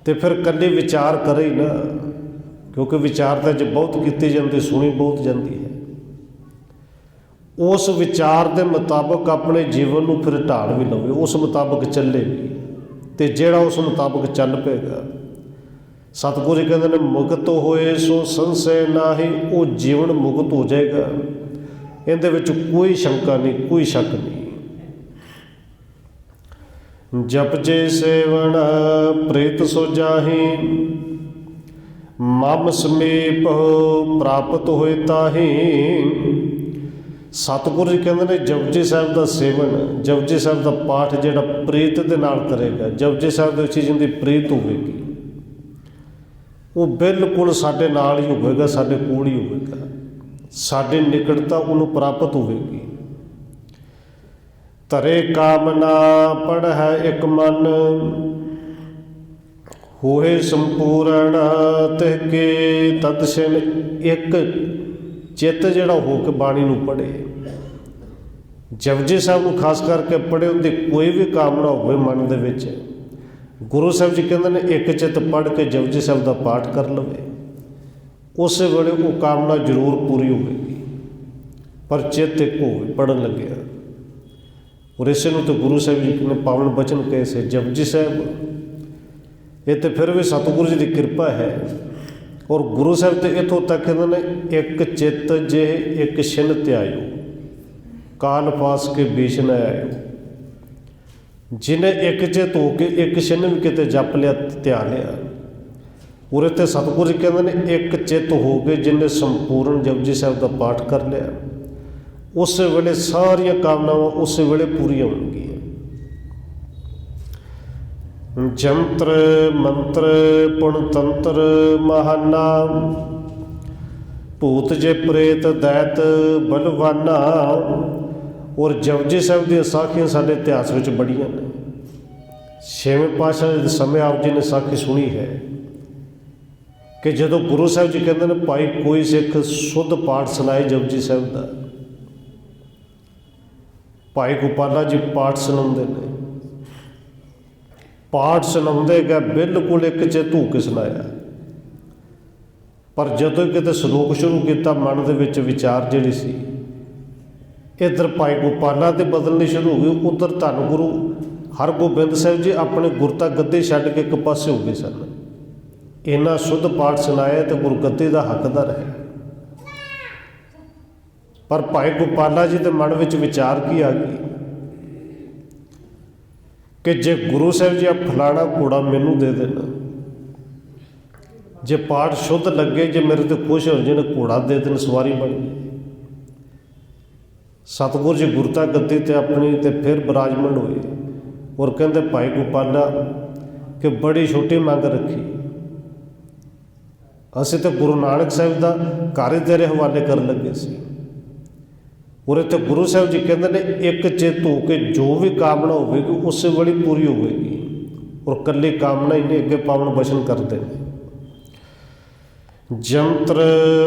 ਤੇ ਫਿਰ ਇਕੱਲੇ ਵਿਚਾਰ ਕਰੇ ਹੀ ਨਾ, ਕਿਉਂਕਿ ਵਿਚਾਰ ਤਾਂ ਜੇ ਬਹੁਤ ਕੀਤੀ ਜਾਂਦੀ, ਸੁਣੀ ਬਹੁਤ ਜਾਂਦੀ ਹੈ। ਉਸ ਵਿਚਾਰ ਦੇ ਮੁਤਾਬਕ ਆਪਣੇ ਜੀਵਨ ਨੂੰ ਫਿਰ ਢਾਲ ਵੀ ਲਵੇ, ਉਸ ਮੁਤਾਬਕ ਚੱਲੇ ਵੀ। ਤੇ ਜਿਹੜਾ ਉਸ ਮੁਤਾਬਕ ਚੱਲ ਪਏਗਾ, ਸਤਿਗੁਰੂ ਜੀ ਕਹਿੰਦੇ ਨੇ ਮੁਕਤ ਹੋਏ ਸੋ ਸੰਸੇ ਨਾਹੀ, ਉਹ ਜੀਵਨ ਮੁਕਤ ਹੋ ਜਾਏਗਾ। ਇਹਦੇ ਵਿੱਚ ਕੋਈ ਸ਼ੰਕਾ ਨਹੀਂ, ਕੋਈ ਸ਼ੱਕ ਨਹੀਂ। ਜਪਜੇ ਸੇਵਨ ਪ੍ਰੀਤ ਸੋ ਜਾਹੀ, ਮਮ ਸਮੀਪ ਪ੍ਰਾਪਤ ਹੋਏ ਤਾਹੀ। ਸਤਿਗੁਰੂ ਜੀ ਕਹਿੰਦੇ ਨੇ ਜਪਜੀ ਸਾਹਿਬ ਦਾ ਸੇਵਨ, ਜਪਜੀ ਸਾਹਿਬ ਦਾ ਪਾਠ ਜਿਹੜਾ ਪ੍ਰੀਤ ਦੇ ਨਾਲ ਕਰੇਗਾ, ਜਪਜੀ ਸਾਹਿਬ ਦੇ ਵਿੱਚ ਜਿੰਦੀ ਪ੍ਰੀਤ ਹੋਵੇਗੀ, ਉਹ ਬਿਲਕੁਲ ਸਾਡੇ ਨਾਲ ਹੀ ਹੋਵੇਗਾ, ਸਾਡੇ ਕੋਲ ਹੀ ਹੋਵੇਗਾ, ਸਾਡੇ ਨਿਕਟਤਾ ਉਹਨੂੰ ਪ੍ਰਾਪਤ ਹੋਵੇਗੀ। ਧਰੇ ਕਾਮਨਾ ਪੜ ਹੈ ਇੱਕ ਮਨ, ਹੋਏ ਸੰਪੂਰਨ ਤਿਹ ਕੇ ਤਤਸਿਨ। ਇੱਕ ਚਿੱਤ ਜਿਹੜਾ ਹੋ ਕੇ ਬਾਣੀ ਨੂੰ ਪੜ੍ਹੇ, ਜਪਜੀ ਸਾਹਿਬ ਨੂੰ ਖਾਸ ਕਰਕੇ ਪੜ੍ਹੇ, ਉਹਦੀ ਕੋਈ ਵੀ ਕਾਮਨਾ ਹੋਵੇ ਮਨ ਦੇ ਵਿੱਚ, ਗੁਰੂ ਸਾਹਿਬ ਜੀ ਕਹਿੰਦੇ ਨੇ ਇੱਕ ਚਿੱਤ ਪੜ੍ਹ ਕੇ ਜਪਜੀ ਸਾਹਿਬ ਦਾ ਪਾਠ ਕਰ ਲਵੇ, ਉਸੇ ਵੇਲੇ ਉਹ ਕਾਮਨਾ ਜ਼ਰੂਰ ਪੂਰੀ ਹੋਵੇਗੀ। ਪਰ ਚਿੱਤ ਇੱਕ ਹੋਵੇ ਪੜ੍ਹਨ ਲੱਗਿਆ। ਔਰ ਇਸੇ ਨੂੰ ਤਾਂ ਗੁਰੂ ਸਾਹਿਬ ਜੀ ਨੇ ਪਾਵਨ ਬਚਨ ਕਹੇ ਸੇ ਜਪਜੀ ਸਾਹਿਬ। ਇਹ ਤਾਂ ਫਿਰ ਵੀ ਸਤਿਗੁਰੂ ਜੀ ਦੀ ਕਿਰਪਾ ਹੈ। ਔਰ ਗੁਰੂ ਸਾਹਿਬ ਤੇ ਇੱਥੋਂ ਤੱਕ ਕਹਿੰਦੇ ਨੇ ਇੱਕ ਚਿੱਤ ਜੇ ਇੱਕ ਛਿਨ ਧਿਆਇਓ, ਕਾਲ ਪਾਸ ਕੇ ਬੀਚ ਨਾ ਆਇਓ। ਜਿਹਨੇ ਇੱਕ ਚਿੱਤ ਹੋ ਕੇ ਇੱਕ ਛਿਨ ਵੀ ਕਿਤੇ ਜਪ ਲਿਆ, ਧਿਆ ਲਿਆ, ਉਰੇ ਤੇ ਸਤਿਗੁਰੂ ਜੀ ਕਹਿੰਦੇ ਨੇ ਇੱਕ ਚਿੱਤ ਹੋ ਕੇ ਜਿਹਨੇ ਸੰਪੂਰਨ ਜਪਜੀ ਸਾਹਿਬ ਦਾ ਪਾਠ ਕਰ ਲਿਆ, ਉਸੇ ਵੇਲੇ ਸਾਰੀਆਂ ਕਾਮਨਾਵਾਂ ਉਸੇ ਵੇਲੇ ਪੂਰੀਆਂ ਹੋਣਗੀਆਂ। ਜੰਤਰ ਮੰਤਰ ਪੁਣ ਤੰਤਰ ਮਹਾਨਾ, ਭੂਤ ਜੇ ਪ੍ਰੇਤ ਦੈਤ ਬਲਵਾਨਾ। ਔਰ ਜਪਜੀ ਸਾਹਿਬ ਦੀਆਂ ਸਾਖੀਆਂ ਸਾਡੇ ਇਤਿਹਾਸ ਵਿੱਚ ਬੜੀਆਂ ਨੇ। ਛੇਵੇਂ ਪਾਤਸ਼ਾਹ ਦੇ ਸਮੇਂ ਆਪ ਜੀ ਨੇ ਸਾਖੀ ਸੁਣੀ ਹੈ ਕਿ ਜਦੋਂ ਗੁਰੂ ਸਾਹਿਬ ਜੀ ਕਹਿੰਦੇ ਨੇ ਭਾਈ ਕੋਈ ਸਿੱਖ ਸ਼ੁੱਧ ਪਾਠ ਸੁਣਾਏ ਜਪਜੀ ਸਾਹਿਬ ਦਾ, ਭਾਈ ਗੋਪਾਲਾ ਜੀ ਪਾਠ ਸੁਣਾਉਂਦੇ ਨੇ, ਪਾਠ ਸੁਣਾਉਂਦੇ ਗਏ ਬਿਲਕੁਲ ਇੱਕ ਚਿੱਤ ਹੋ ਕੇ ਸੁਣਾਇਆ। ਪਰ ਜਦੋਂ ਕਿਤੇ ਸ਼ਲੋਕ ਸ਼ੁਰੂ ਕੀਤਾ, ਮਨ ਦੇ ਵਿੱਚ ਵਿਚਾਰ ਜਿਹੜੀ ਸੀ ਇੱਧਰ ਭਾਈ ਗੋਪਾਲਾ ਦੇ ਬਦਲਣੀ ਸ਼ੁਰੂ ਹੋ ਗਈ, ਉੱਧਰ ਧੰਨ ਗੁਰੂ ਹਰਗੋਬਿੰਦ ਸਾਹਿਬ ਜੀ ਆਪਣੇ ਗੁਰਤਾ ਗੱਦੀ ਛੱਡ ਕੇ ਇੱਕ ਪਾਸੇ ਹੋ ਗਏ ਸਨ। ਇੰਨਾ ਸ਼ੁੱਧ ਪਾਠ ਸੁਣਾਇਆ ਤੇ ਗੁਰਗੱਦੀ ਦਾ ਹੱਕਦਾਰ ਹੈ। ਪਰ ਭਾਈ ਗੋਪਾਲਾ ਜੀ ਦੇ ਮਨ ਵਿੱਚ ਵਿਚਾਰ ਕੀ ਆ ਗਈ ਕਿ ਜੇ ਗੁਰੂ ਸਾਹਿਬ ਜੀ ਆ ਫਲਾਣਾ ਘੋੜਾ ਮੈਨੂੰ ਦੇ ਦੇਣ, ਜੇ ਪਾਠ ਸ਼ੁੱਧ ਲੱਗੇ, ਜੇ ਮੇਰੇ ਤੇ ਖੁਸ਼ ਹੋ ਜਾਣ, ਘੋੜਾ ਦੇ ਦੇਣ, ਸਵਾਰੀ ਬਣ ਗਈ। ਸਤਿਗੁਰੂ ਜੀ ਗੁਰਤਾ ਗੱਦੀ ਤੇ ਆਪਣੀ ਤੇ ਫਿਰ ਬਿਰਾਜਮਾਨ ਹੋਏ ਔਰ ਕਹਿੰਦੇ ਭਾਈ ਗੋਪਾਲਾ ਕਿ ਬੜੀ ਛੋਟੀ ਮੰਗ ਰੱਖੀ, ਅਸੀਂ ਤਾਂ ਗੁਰੂ ਨਾਨਕ ਸਾਹਿਬ ਦਾ ਘਰ ਹੀ ਤੇਰੇ ਹਵਾਲੇ ਕਰਨ ਲੱਗੇ ਸੀ। ਔਰ ਇੱਥੇ ਗੁਰੂ ਸਾਹਿਬ ਜੀ ਕਹਿੰਦੇ ਨੇ ਇੱਕ ਚਿੱਤ ਹੋ ਕੇ ਜੋ ਵੀ ਕਾਮਨਾ ਹੋਵੇਗੀ ਉਸੇ ਵੇਲੇ ਪੂਰੀ ਹੋਵੇਗੀ। ਔਰ ਇਕੱਲੀ ਕਾਮਨਾ ਹੀ ਨਹੀਂ, ਅੱਗੇ ਪਾਵਨ ਬਚਨ ਕਰਦੇ ਨੇ, ਜੰਤਰ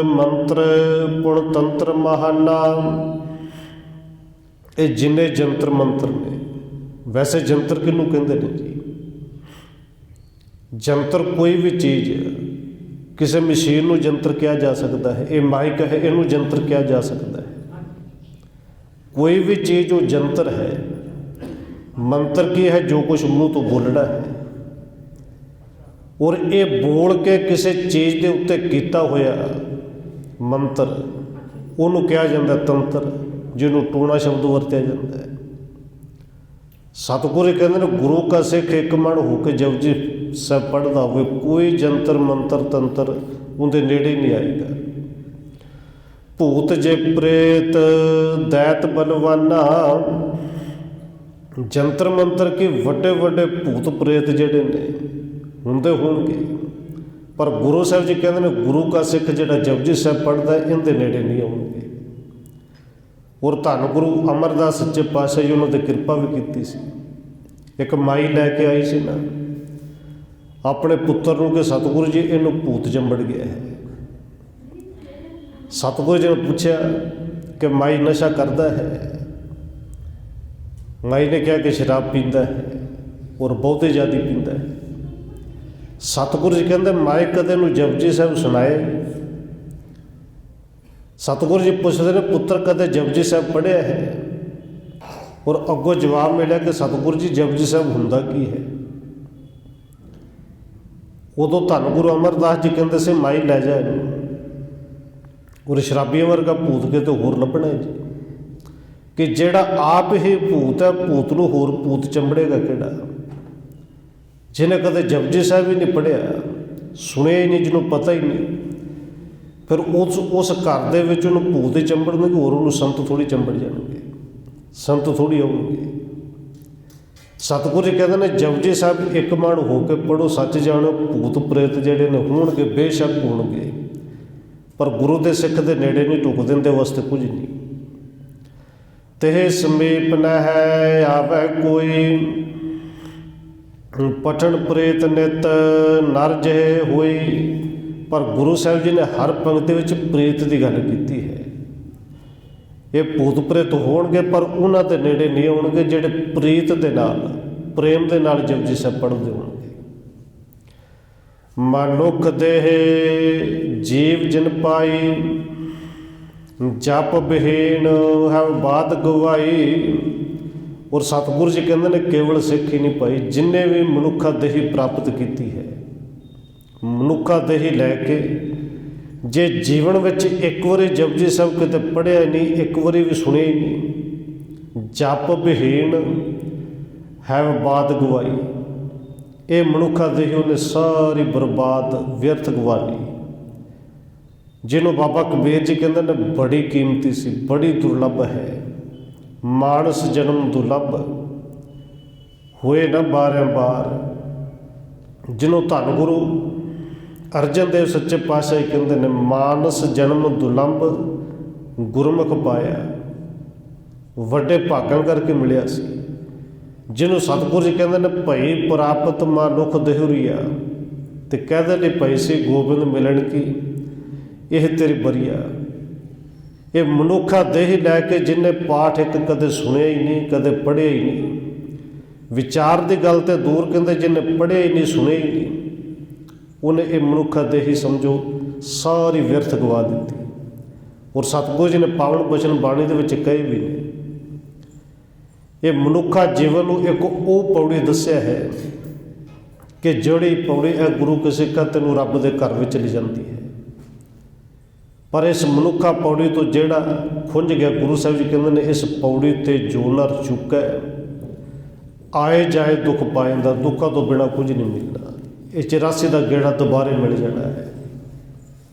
ਮੰਤਰ ਪੁਣ ਤੰਤਰ ਮਹਾਨਾ। ਇਹ ਜਿੰਨੇ ਜੰਤਰ ਮੰਤਰ ਨੇ, ਵੈਸੇ ਜੰਤਰ ਕਿਹਨੂੰ ਕਹਿੰਦੇ ਨੇ ਜੀ? ਜੰਤਰ ਕੋਈ ਵੀ ਚੀਜ਼, ਕਿਸੇ ਮਸ਼ੀਨ ਨੂੰ ਜੰਤਰ ਕਿਹਾ ਜਾ ਸਕਦਾ ਹੈ। ਇਹ ਮਾਈਕ ਹੈ, ਇਹਨੂੰ ਜੰਤਰ ਕਿਹਾ ਜਾ ਸਕਦਾ ਹੈ। ਕੋਈ ਵੀ ਚੀਜ਼ ਜੋ ਜੰਤਰ ਹੈ। ਮੰਤਰ ਕੀ ਹੈ? ਜੋ ਕੁਛ ਮੂੰਹ ਤੋਂ ਬੋਲਣਾ ਹੈ ਔਰ ਇਹ ਬੋਲ ਕੇ ਕਿਸੇ ਚੀਜ਼ ਦੇ ਉੱਤੇ ਕੀਤਾ ਹੋਇਆ ਮੰਤਰ, ਉਹਨੂੰ ਕਿਹਾ ਜਾਂਦਾ ਤੰਤਰ, ਜਿਹਨੂੰ ਟੂਣਾ ਸ਼ਬਦ ਵਰਤਿਆ ਜਾਂਦਾ ਹੈ। ਸਤਿਗੁਰੂ ਕਹਿੰਦੇ ਨੇ ਗੁਰੂ ਕਾ ਸਿੱਖ ਇੱਕ ਮਨ ਹੋ ਕੇ ਜਪਜੀ ਸਾਹਿਬ ਪੜ੍ਹਦਾ ਹੋਵੇ, ਕੋਈ ਜੰਤਰ ਮੰਤਰ ਤੰਤਰ ਉਹਦੇ ਨੇੜੇ ਨਹੀਂ ਆਏਗਾ। ਭੂਤ ਜੇ ਪ੍ਰੇਤ ਦੈਤ ਬਲਵਾਨਾ। ਜੰਤਰ ਮੰਤਰ ਕੀ ਵੱਡੇ ਵੱਡੇ ਭੂਤ ਪ੍ਰੇਤ ਜਿਹੜੇ ਨੇ ਹੁੰਦੇ ਹੋਣਗੇ, ਪਰ ਗੁਰੂ ਸਾਹਿਬ ਜੀ ਕਹਿੰਦੇ ਨੇ ਗੁਰੂ ਕਾ ਸਿੱਖ ਜਿਹੜਾ ਜਪਜੀ ਸਾਹਿਬ ਪੜ੍ਹਦਾ ਇਹਦੇ ਨੇੜੇ ਨਹੀਂ ਆਉਣਗੇ। ਔਰ ਧੰਨ ਗੁਰੂ ਅਮਰਦਾਸ ਸੱਚੇ ਪਾਤਸ਼ਾਹ ਜੀ ਉਹਨਾਂ 'ਤੇ ਕਿਰਪਾ ਵੀ ਕੀਤੀ ਸੀ। ਇੱਕ ਮਾਈ ਲੈ ਕੇ ਆਈ ਸੀ ਨਾ ਆਪਣੇ ਪੁੱਤਰ ਨੂੰ ਕਿ ਸਤਿਗੁਰੂ ਜੀ ਇਹਨੂੰ ਭੂਤ ਚੰਬੜ ਗਿਆ ਹੈ। ਸਤਿਗੁਰੂ ਜੀ ਨੇ ਪੁੱਛਿਆ ਕਿ ਮਾਈ ਨਸ਼ਾ ਕਰਦਾ ਹੈ? ਮਾਈ ਨੇ ਕਿਹਾ ਕਿ ਸ਼ਰਾਬ ਪੀਂਦਾ ਹੈ ਔਰ ਬਹੁਤੇ ਜ਼ਿਆਦਾ ਪੀਂਦਾ ਹੈ। ਸਤਿਗੁਰੂ ਜੀ ਕਹਿੰਦੇ ਮਾਈ ਕਦੇ ਨੂੰ ਜਪਜੀ ਸਾਹਿਬ ਸੁਣਾਏ? ਸਤਿਗੁਰੂ ਜੀ ਪੁੱਛਦੇ ਨੇ ਪੁੱਤਰ ਕਦੇ ਜਪਜੀ ਸਾਹਿਬ ਪੜ੍ਹਿਆ ਹੈ? ਔਰ ਅੱਗੋਂ ਜਵਾਬ ਮਿਲਿਆ ਕਿ ਸਤਿਗੁਰੂ ਜੀ ਜਪਜੀ ਸਾਹਿਬ ਹੁੰਦਾ ਕੀ ਹੈ? ਉਦੋਂ ਧੰਨ ਗੁਰੂ ਅਮਰਦਾਸ ਜੀ ਕਹਿੰਦੇ ਸੀ ਮਾਈ ਲੈ ਜਾ ਇਹਨੂੰ, ਔਰ ਸ਼ਰਾਬੀਆਂ ਵਰਗਾ ਭੂਤ ਕੇ ਤੇ ਹੋਰ ਲੱਭਣਾ ਹੈ ਜੀ, ਕਿ ਜਿਹੜਾ ਆਪ ਹੀ ਭੂਤ ਹੈ, ਭੂਤ ਨੂੰ ਹੋਰ ਭੂਤ ਚੰਬੜੇਗਾ ਕਿਹੜਾ? ਜਿਹਨੇ ਕਦੇ ਜਪਜੀ ਸਾਹਿਬ ਹੀ ਨਹੀਂ ਪੜ੍ਹਿਆ, ਸੁਣਿਆ ਹੀ ਨਹੀਂ, ਜਿਹਨੂੰ ਪਤਾ ਹੀ ਨਹੀਂ, ਫਿਰ ਉਸ ਘਰ ਦੇ ਵਿੱਚ ਉਹਨੂੰ ਭੂਤ ਹੀ ਚੰਬੜਨਗੇ, ਹੋਰ ਉਹਨੂੰ ਸੰਤ ਥੋੜ੍ਹੀ ਚੰਬੜ ਜਾਣਗੇ, ਸੰਤ ਥੋੜ੍ਹੀ ਆਉਣਗੇ। ਸਤਿਗੁਰੂ ਜੀ ਕਹਿੰਦੇ ਨੇ ਜਪਜੀ ਸਾਹਿਬ ਇੱਕ ਮਨ ਹੋ ਕੇ ਪੜ੍ਹੋ, ਸੱਚ ਜਾਣੋ, ਭੂਤ ਪ੍ਰੇਤ ਜਿਹੜੇ ਨੇ ਹੋਣਗੇ, ਬੇਸ਼ੱਕ ਹੋਣਗੇ, ਪਰ ਗੁਰੂ ਦੇ ਸਿੱਖ ਦੇ ਨੇੜੇ ਨਹੀਂ ਢੁਕਦੇ, ਦੇ ਵਾਸਤੇ ਕੁਝ ਨਹੀਂ। ਤੇ ਸਮੀਪ ਨ ਹੈ ਆਵੈ ਕੋਈ, ਪਠਣ ਪ੍ਰੇਤ ਨਿਤ ਨਰ ਜਿਹੇ ਹੋਈ। ਪਰ ਗੁਰੂ ਸਾਹਿਬ ਜੀ ਨੇ ਹਰ ਪੰਕਤੀ ਵਿੱਚ ਪ੍ਰੇਤ ਦੀ ਗੱਲ ਕੀਤੀ ਹੈ। ਇਹ ਭੂਤ ਪ੍ਰੇਤ ਹੋਣਗੇ ਪਰ ਉਹਨਾਂ ਦੇ ਨੇੜੇ ਨਹੀਂ ਆਉਣਗੇ ਜਿਹੜੇ ਪ੍ਰੀਤ ਦੇ ਨਾਲ, ਪ੍ਰੇਮ ਦੇ ਨਾਲ ਜਪਜੀ ਸਾਹਿਬ ਪੜ੍ਹਦੇ ਹੋਣਗੇ। ਮਨੁੱਖ ਦੇਹ ਜੀਵ ਜਿਨ ਪਾਈ, ਜਪ ਬਿਹੀਨ ਹੈ ਬਾਤ ਗਵਾਈ। ਔਰ ਸਤਿਗੁਰੂ ਜੀ ਕਹਿੰਦੇ ਨੇ ਕੇਵਲ ਸਿੱਖ ਹੀ ਨਹੀਂ ਪਾਈ, ਜਿੰਨੇ ਵੀ ਮਨੁੱਖਾ ਦੇਹੀ ਪ੍ਰਾਪਤ ਕੀਤੀ ਹੈ, ਮਨੁੱਖਾ ਦੇਹੀ ਲੈ ਕੇ ਜੇ ਜੀਵਨ ਵਿੱਚ ਇੱਕ ਵਾਰੀ ਜਪਜੀ ਸਾਹਿਬ ਕਿਤੇ ਪੜ੍ਹਿਆ ਨਹੀਂ, ਇੱਕ ਵਾਰੀ ਵੀ ਸੁਣਿਆ ਹੀ ਨਹੀਂ, ਜਪ ਬਿਹੀਨ ਹੈ ਬਾਤ ਗਵਾਈ, ਇਹ ਮਨੁੱਖਾ ਦੇਹੀ ਉਹਨੇ ਸਾਰੀ ਬਰਬਾਦ ਵਿਅਰਥ ਗਵਾ ਲਈ। ਜਿਹਨੂੰ ਬਾਬਾ ਕਬੀਰ ਜੀ ਕਹਿੰਦੇ ਨੇ ਬੜੀ ਕੀਮਤੀ ਸੀ, ਬੜੀ ਦੁਰਲੱਭ ਹੈ। ਮਾਨਸ ਜਨਮ ਦੁਰਲੱਭ ਹੋਏ ਨਾ ਬਾਰ, ਜਿਹਨੂੰ ਧੰਨ ਗੁਰੂ ਅਰਜਨ ਦੇਵ ਸੱਚੇ ਪਾਤਸ਼ਾਹ ਕਹਿੰਦੇ ਨੇ ਮਾਨਸ ਜਨਮ ਦੁਰਲੱਭ ਗੁਰਮੁਖ ਪਾਇਆ, ਵੱਡੇ ਭਾਗਾਂ ਕਰਕੇ ਮਿਲਿਆ ਸੀ। ਜਿਹਨੂੰ ਸਤਿਗੁਰੂ ਜੀ ਕਹਿੰਦੇ ਨੇ ਭਈ ਪ੍ਰਾਪਤ ਮਨੁੱਖ ਦੇਹੁਰੀਆ, ਤੇ ਕਹਿੰਦੇ ਨੇ ਭਈ ਸੀ ਗੋਬਿੰਦ ਮਿਲਣ ਕੀ ਇਹ ਤੇਰੀ ਬਰੀਆ। ਇਹ ਮਨੁੱਖਾ ਦੇਹ ਲੈ ਕੇ ਜਿਹਨੇ ਪਾਠ ਇੱਕ ਕਦੇ ਸੁਣਿਆ ਹੀ ਨਹੀਂ, ਕਦੇ ਪੜ੍ਹਿਆ ਹੀ ਨਹੀਂ, ਵਿਚਾਰ ਦੀ ਗੱਲ ਤੇ ਦੂਰ, ਕਹਿੰਦੇ ਜਿਹਨੇ ਪੜ੍ਹਿਆ ਹੀ ਨਹੀਂ, ਸੁਣਿਆ ਹੀ ਨਹੀਂ, ਉਹਨੇ ਇਹ ਮਨੁੱਖਾ ਦੇਹੀ ਸਮਝੋ ਸਾਰੀ ਵਿਅਰਥ ਗਵਾ ਦਿੱਤੀ। ਔਰ ਸਤਿਗੁਰੂ ਜੀ ਨੇ ਪਾਵਨ ਬਚਨ ਬਾਣੀ ਦੇ ਵਿੱਚ ਕਹੇ ਵੀ ਨੇ ਇਹ ਮਨੁੱਖਾ ਜੀਵਨ ਨੂੰ ਇੱਕ ਉਹ ਪੌੜੀ ਦੱਸਿਆ ਹੈ ਕਿ ਜਿਹੜੀ ਪੌੜੀ ਇਹ ਗੁਰੂ ਕੇ ਸਿੱਖਾਂ ਤੈਨੂੰ ਰੱਬ ਦੇ ਘਰ ਵਿੱਚ ਲੈ ਜਾਂਦੀ ਹੈ। ਪਰ ਇਸ ਮਨੁੱਖਾ ਪੌੜੀ ਤੋਂ ਜਿਹੜਾ ਖੁੰਝ ਗਿਆ, ਗੁਰੂ ਸਾਹਿਬ ਜੀ ਕਹਿੰਦੇ ਨੇ ਇਸ ਪੌੜੀ ਤੇ ਜੋ ਨਰ ਚੁੱਕਾ ਆਏ ਜਾਏ ਦੁੱਖ ਪਾਇੰਦਾ, ਦੁੱਖਾਂ ਤੋਂ ਬਿਨਾਂ ਕੁਝ ਨਹੀਂ ਮਿਲਣਾ। ਇਹ 84 ਦਾ ਗੇੜਾ ਦੁਬਾਰੇ ਮਿਲ ਜਾਣਾ ਹੈ।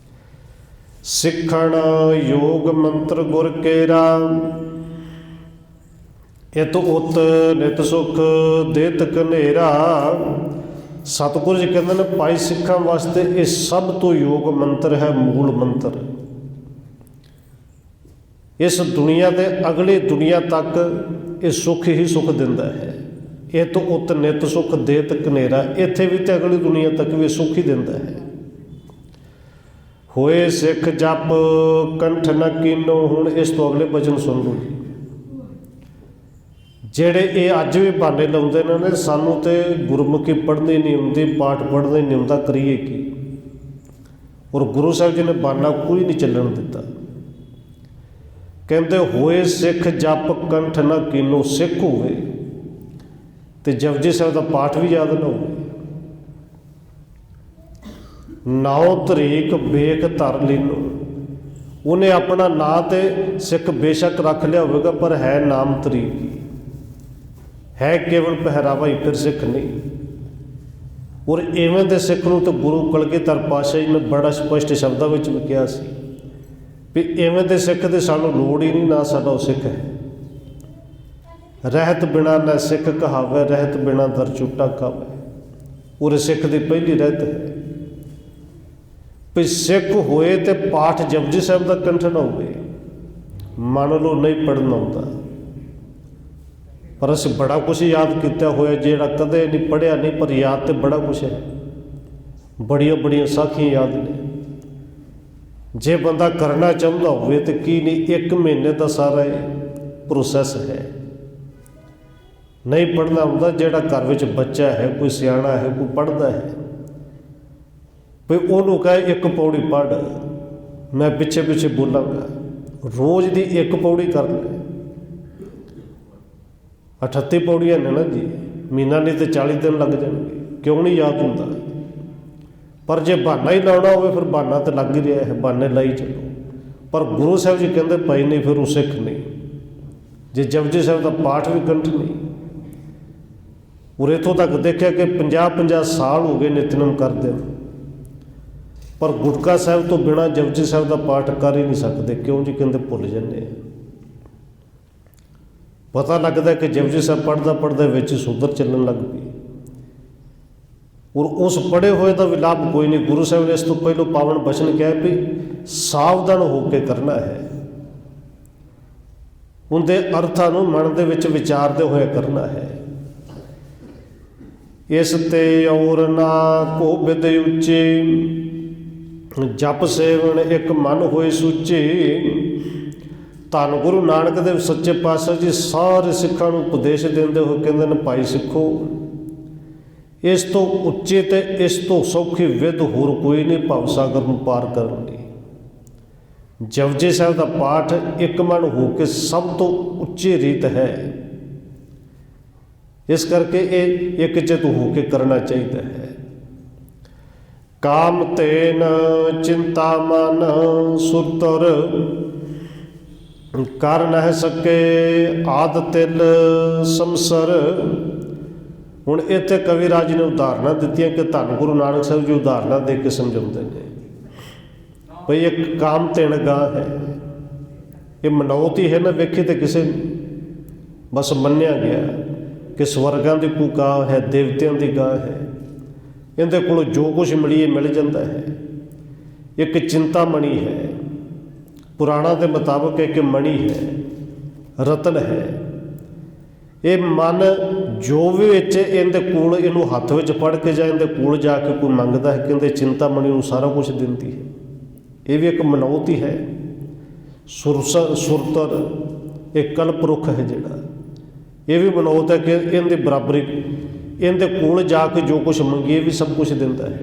ਸਿੱਖਣ ਯੋਗ ਮੰਤਰ ਗੁਰ ਕੇਰਾ, ਇਤ ਉਤ ਨਿਤ ਸੁਖ ਦੇਤ ਕਨੇਰਾ। ਸਤਿਗੁਰੂ ਜੀ ਕਹਿੰਦੇ ਨੇ ਭਾਈ ਸਿੱਖਾਂ ਵਾਸਤੇ ਇਹ ਸਭ ਤੋਂ ਯੋਗ ਮੰਤਰ ਹੈ, ਮੂਲ ਮੰਤਰ। ਇਸ ਦੁਨੀਆ ਦੇ ਅਗਲੀ ਦੁਨੀਆ ਤੱਕ ਇਹ ਸੁੱਖ ਹੀ ਸੁੱਖ ਦਿੰਦਾ ਹੈ। ਇਤ ਉਤ ਨਿਤ ਸੁਖ ਦੇਤ ਕਨੇਰਾ, ਇੱਥੇ ਵੀ ਤੇ ਅਗਲੀ ਦੁਨੀਆ ਤੱਕ ਵੀ ਸੁੱਖ ਹੀ ਦਿੰਦਾ ਹੈ। ਹੋਏ ਸਿੱਖ ਜਪ ਕੰਠ ਨ ਕੀਨੋ। ਹੁਣ ਇਸ ਤੋਂ ਅਗਲੇ ਬਚਨ ਸੁਣ ਲਓ ਜੀ। ਜਿਹੜੇ ਇਹ ਅੱਜ ਵੀ ਬਹਾਨੇ ਲਾਉਂਦੇ ਨੇ ਸਾਨੂੰ ਤੇ ਗੁਰਮੁਖੀ ਪੜ੍ਹਨੀ ਨਹੀਂ ਆਉਂਦੀ, ਪਾਠ ਪੜ੍ਹਨਾ ਨਹੀਂ ਆਉਂਦਾ, ਕਰੀਏ ਕੀ। ਔਰ ਗੁਰੂ ਸਾਹਿਬ ਜੀ ਨੇ ਬਹਾਨਾ ਕੋਈ ਨਹੀਂ ਚੱਲਣ ਦਿੱਤਾ। ਕਹਿੰਦੇ ਹੋਏ ਸਿੱਖ ਜਪ ਕੰਠ ਨ ਕੀਨੋ, ਸਿੱਖ ਹੋਵੇ ਤੇ ਜਪਜੀ ਸਾਹਿਬ ਦਾ ਪਾਠ ਵੀ ਯਾਦ ਨਾ ਹੋਵੇ। ਨਾਉ ਤਰੀਕ ਵੇਖ ਧਰ ਲੀਨੋ, ਉਹਨੇ ਆਪਣਾ ਨਾਂ ਤੇ ਸਿੱਖ ਬੇਸ਼ੱਕ ਰੱਖ ਲਿਆ ਹੋਵੇਗਾ, ਪਰ ਹੈ ਨਾਮ ਤਰੀਕ ਹੀ ਹੈ, ਕੇਵਲ ਪਹਿਰਾਵਾ ਹੀ, ਫਿਰ ਸਿੱਖ ਨਹੀਂ। ਔਰ ਇਵੇਂ ਦੇ ਸਿੱਖ ਨੂੰ ਤਾਂ ਗੁਰੂ ਕਲਗੀਧਰ ਪਾਤਸ਼ਾਹ ਜੀ ਨੇ ਬੜਾ ਸਪਸ਼ਟ ਸ਼ਬਦਾਂ ਵਿੱਚ ਵੀ ਕਿਹਾ ਸੀ ਵੀ ਇਵੇਂ ਦੇ ਸਿੱਖ ਦੀ ਸਾਨੂੰ ਲੋੜ ਹੀ ਨਹੀਂ, ਨਾ ਸਾਡਾ ਉਹ ਸਿੱਖ ਹੈ। ਰਹਿਤ ਬਿਨਾ ਨਾ ਸਿੱਖ ਕਹਾਵੇ, ਰਹਿਤ ਬਿਨਾ ਦਰ ਝੂਟਾ ਖਾਵੇ। ਔਰ ਸਿੱਖ ਦੀ ਪਹਿਲੀ ਰਹਿਤ ਹੈ ਵੀ ਸਿੱਖ ਹੋਏ ਤੇ ਪਾਠ ਜਪਜੀ ਸਾਹਿਬ ਦਾ ਕੰਠ ਨਾ ਹੋਵੇ। ਮੰਨ ਲਓ ਨਹੀਂ ਪੜ੍ਹਨਾ ਆਉਂਦਾ, ਪਰ ਅਸੀਂ ਬੜਾ ਕੁਛ ਯਾਦ ਕੀਤਾ ਹੋਇਆ, ਜਿਹੜਾ ਕਦੇ ਨਹੀਂ ਪੜ੍ਹਿਆ ਨਹੀਂ, ਪਰ ਯਾਦ ਤੇ ਬੜਾ ਕੁਛ ਹੈ। ਬੜੀਆਂ ਬੜੀਆਂ ਸਾਖੀਆਂ ਯਾਦ ਨੇ। ਜੇ ਬੰਦਾ ਕਰਨਾ ਚਾਹੁੰਦਾ ਹੋਵੇ ਤੇ ਕੀ ਨਹੀਂ, 1 ਮਹੀਨੇ ਦਾ ਸਾਰਾ ਪ੍ਰੋਸੈਸ ਹੈ। ਨਹੀਂ ਪੜ੍ਹਨਾ ਹੁੰਦਾ, ਜਿਹੜਾ ਘਰ ਵਿੱਚ ਬੱਚਾ ਹੈ, ਕੋਈ ਸਿਆਣਾ ਹੈ, ਕੋਈ ਪੜ੍ਹਦਾ ਹੈ, ਵੀ ਉਹਨੂੰ ਕਹੇ 1 ਪੌੜੀ ਪੜ੍ਹ, ਮੈਂ ਪਿੱਛੇ ਪਿੱਛੇ ਬੋਲਾਂਗਾ, ਰੋਜ਼ ਦੀ 1 ਪੌੜੀ ਕਰ ਲੈ। 38 ਪੌੜੀਆਂ ਨੇ ਨਾ ਜੀ, ਮਹੀਨਾ ਨਹੀਂ ਤੇ 40 ਦਿਨ ਲੱਗ ਜਾਣਗੇ। ਕਿਉਂ ਨਹੀਂ ਯਾਦ ਹੁੰਦਾ? ਪਰ ਜੇ ਬਹਾਨਾ ਹੀ ਲਾਉਣਾ ਹੋਵੇ ਫਿਰ ਬਹਾਨਾ ਤਾਂ ਲੱਗ ਹੀ ਰਿਹਾ ਹੈ, ਬਹਾਨੇ ਲਾਈ ਚੱਲੋ। ਪਰ ਗੁਰੂ ਸਾਹਿਬ ਜੀ ਕਹਿੰਦੇ ਭਾਈ ਨਹੀਂ, ਫਿਰ ਉਹ ਸਿੱਖ ਨਹੀਂ। ਜੇ ਜਪਜੀ ਸਾਹਿਬ ਦਾ ਪਾਠ ਵੀ ਕੰਠ ਨਹੀਂ। ਔਰ ਇੱਥੋਂ ਤੱਕ ਦੇਖਿਆ ਕਿ 50-50 ਸਾਲ ਹੋ ਗਏ ਨਿਤਨੇਮ ਕਰਦੇ, ਪਰ ਗੁਟਕਾ ਸਾਹਿਬ ਤੋਂ ਬਿਨਾਂ ਜਪਜੀ ਸਾਹਿਬ ਦਾ ਪਾਠ ਕਰ ਹੀ ਨਹੀਂ ਸਕਦੇ। ਕਿਉਂ ਜੀ? ਕਹਿੰਦੇ ਭੁੱਲ ਜਾਂਦੇ। ਪਤਾ ਲੱਗਦਾ ਕਿ ਜਪਜੀ ਸਾਹਿਬ ਪੜ੍ਹਦਾ ਪੜ੍ਹਦਾ ਵਿੱਚ ਸੁਧਰ ਚੱਲਣ ਲੱਗ ਪਈ। ਔਰ ਉਸ ਪੜ੍ਹੇ ਹੋਏ ਦਾ ਵੀ ਲਾਭ ਕੋਈ ਨਹੀਂ। ਗੁਰੂ ਸਾਹਿਬ ਨੇ ਇਸ ਤੋਂ ਪਹਿਲਾਂ ਪਾਵਨ ਬਚਨ ਕਿਹਾ ਵੀ ਸਾਵਧਾਨ ਹੋ ਕੇ ਕਰਨਾ ਹੈ, ਉਹਦੇ ਅਰਥਾਂ ਨੂੰ ਮਨ ਦੇ ਵਿੱਚ ਵਿਚਾਰਦੇ ਹੋਏ ਕਰਨਾ ਹੈ। ਇਸ ਤੇ ਔਰ ਨਾ ਕੋ ਬਿਦ ਉੱਚੀ, ਜਪ ਸੇਵਨ ਇੱਕ ਮਨ ਹੋਏ ਸੁੱਚੇ। ਧੰਨ ਗੁਰੂ ਨਾਨਕ ਦੇਵ ਸੱਚੇ ਪਾਤਸ਼ਾਹ ਜੀ ਸਾਰੇ ਸਿੱਖਾਂ ਨੂੰ ਉਪਦੇਸ਼ ਦਿੰਦੇ ਹੋਏ ਕਹਿੰਦੇ ਨੇ ਭਾਈ ਸਿੱਖੋ, ਇਸ ਤੋਂ ਉੱਚੇ ਤੇ ਇਸ ਤੋਂ ਸੌਖੀ ਵਿਧ ਹੋਰ ਕੋਈ ਨਹੀਂ ਭਵ ਸਾਗਰ ਨੂੰ ਪਾਰ ਕਰਨ ਲਈ। ਜਪਜੀ ਸਾਹਿਬ ਦਾ ਪਾਠ ਇੱਕ ਮਨ ਹੋ ਕੇ ਸਭ ਤੋਂ ਉੱਚੀ ਰੀਤ ਹੈ। ਇਸ ਕਰਕੇ ਇਹ ਇੱਕ ਚਿਤ ਹੋ ਕੇ ਕਰਨਾ ਚਾਹੀਦਾ ਹੈ। ਕਾਮ ਤੇਨ ਚਿੰਤਾ ਮਨ ਸੁਰਤਰ, ਕਰ ਨਹਿ ਸਕੇ ਆਦ ਤਿਲ ਸੰਸਰ। ਹੁਣ ਇੱਥੇ ਕਵੀ ਰਾਜ ਨੇ ਉਦਾਹਰਨਾਂ ਦਿੱਤੀਆਂ ਕਿ ਧੰਨ ਗੁਰੂ ਨਾਨਕ ਸਾਹਿਬ ਜੀ ਉਦਾਹਰਨਾਂ ਦੇ ਕੇ ਸਮਝਾਉਂਦੇ ਨੇ ਭਈ ਇੱਕ ਕਾਮ ਤੇਨ ਗਾਂ ਹੈ, ਇਹ ਮਨੌਤ ਹੀ ਹੈ ਨਾ, ਵੇਖੀ ਤੇ ਕਿਸੇ ਬਸ ਮੰਨਿਆ ਗਿਆ ਕਿ ਸਵਰਗਾਂ ਦੀ ਕੋਈ ਗਾਂ ਹੈ, ਦੇਵਤਿਆਂ ਦੀ ਗਾਂ ਹੈ, ਇਹਦੇ ਕੋਲ ਜੋ ਕੁਛ ਮਿਲੀਏ ਮਿਲ ਜਾਂਦਾ ਹੈ। ਇੱਕ ਚਿੰਤਾਮਣੀ ਹੈ, ਪੁਰਾਣਾ ਦੇ ਮੁਤਾਬਕ ਇੱਕ ਮਣੀ ਹੈ, ਰਤਨ ਹੈ। ਇਹ ਮਨ ਜੋ ਵੀ ਵਿੱਚ ਇਹਦੇ ਕੋਲ ਇਹਨੂੰ ਹੱਥ ਵਿੱਚ ਫੜ ਕੇ ਜਾਂ ਇਹਦੇ ਕੋਲ ਜਾ ਕੇ ਕੋਈ ਮੰਗਦਾ ਹੈ, ਕਹਿੰਦੇ ਚਿੰਤਾਮਣੀ ਨੂੰ ਸਾਰਾ ਕੁਛ ਦਿੰਦੀ ਹੈ। ਇਹ ਵੀ ਇੱਕ ਮਨੌਤ ਹੀ ਹੈ। ਸੁਰਤਰ ਇਹ ਕਲਪ ਰੁੱਖ ਹੈ ਜਿਹੜਾ, ਇਹ ਵੀ ਮਨੌਤ ਹੈ ਕਿ ਇਹਦੇ ਬਰਾਬਰੀ, ਇਹਦੇ ਕੋਲ ਜਾ ਕੇ ਜੋ ਕੁਛ ਮੰਗੀਏ ਵੀ ਸਭ ਕੁਛ ਦਿੰਦਾ ਹੈ।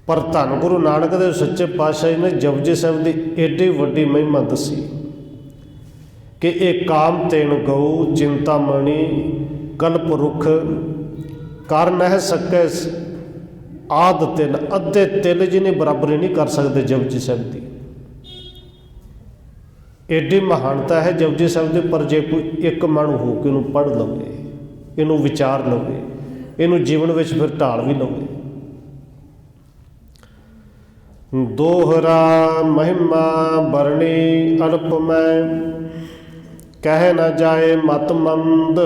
ਪਰ ਧੰਨ ਗੁਰੂ ਨਾਨਕ ਦੇਵ ਸੱਚੇ ਪਾਤਸ਼ਾਹ ਜੀ ਨੇ ਜਪਜੀ ਸਾਹਿਬ ਦੀ ਏਡੀ ਵੱਡੀ ਮਹਿਮਾ ਦੱਸੀ कि एक काम तेन गऊ चिंतामणि कल्प रुख कर नह सकै आद तिल अद्धे तिल जिन्हें बराबरी नहीं कर सकते जपजी साहिब की। एडी महानता है जपजी साहिब की। पर जे कोई एक मन हो के इन्हूं पढ़ लवे, इन्हूं विचार लवे, इन्हूं जीवन में फिर ढाल भी लवे। दोहरा महिमा बरणी अल्प में कह न जाए मत मंद।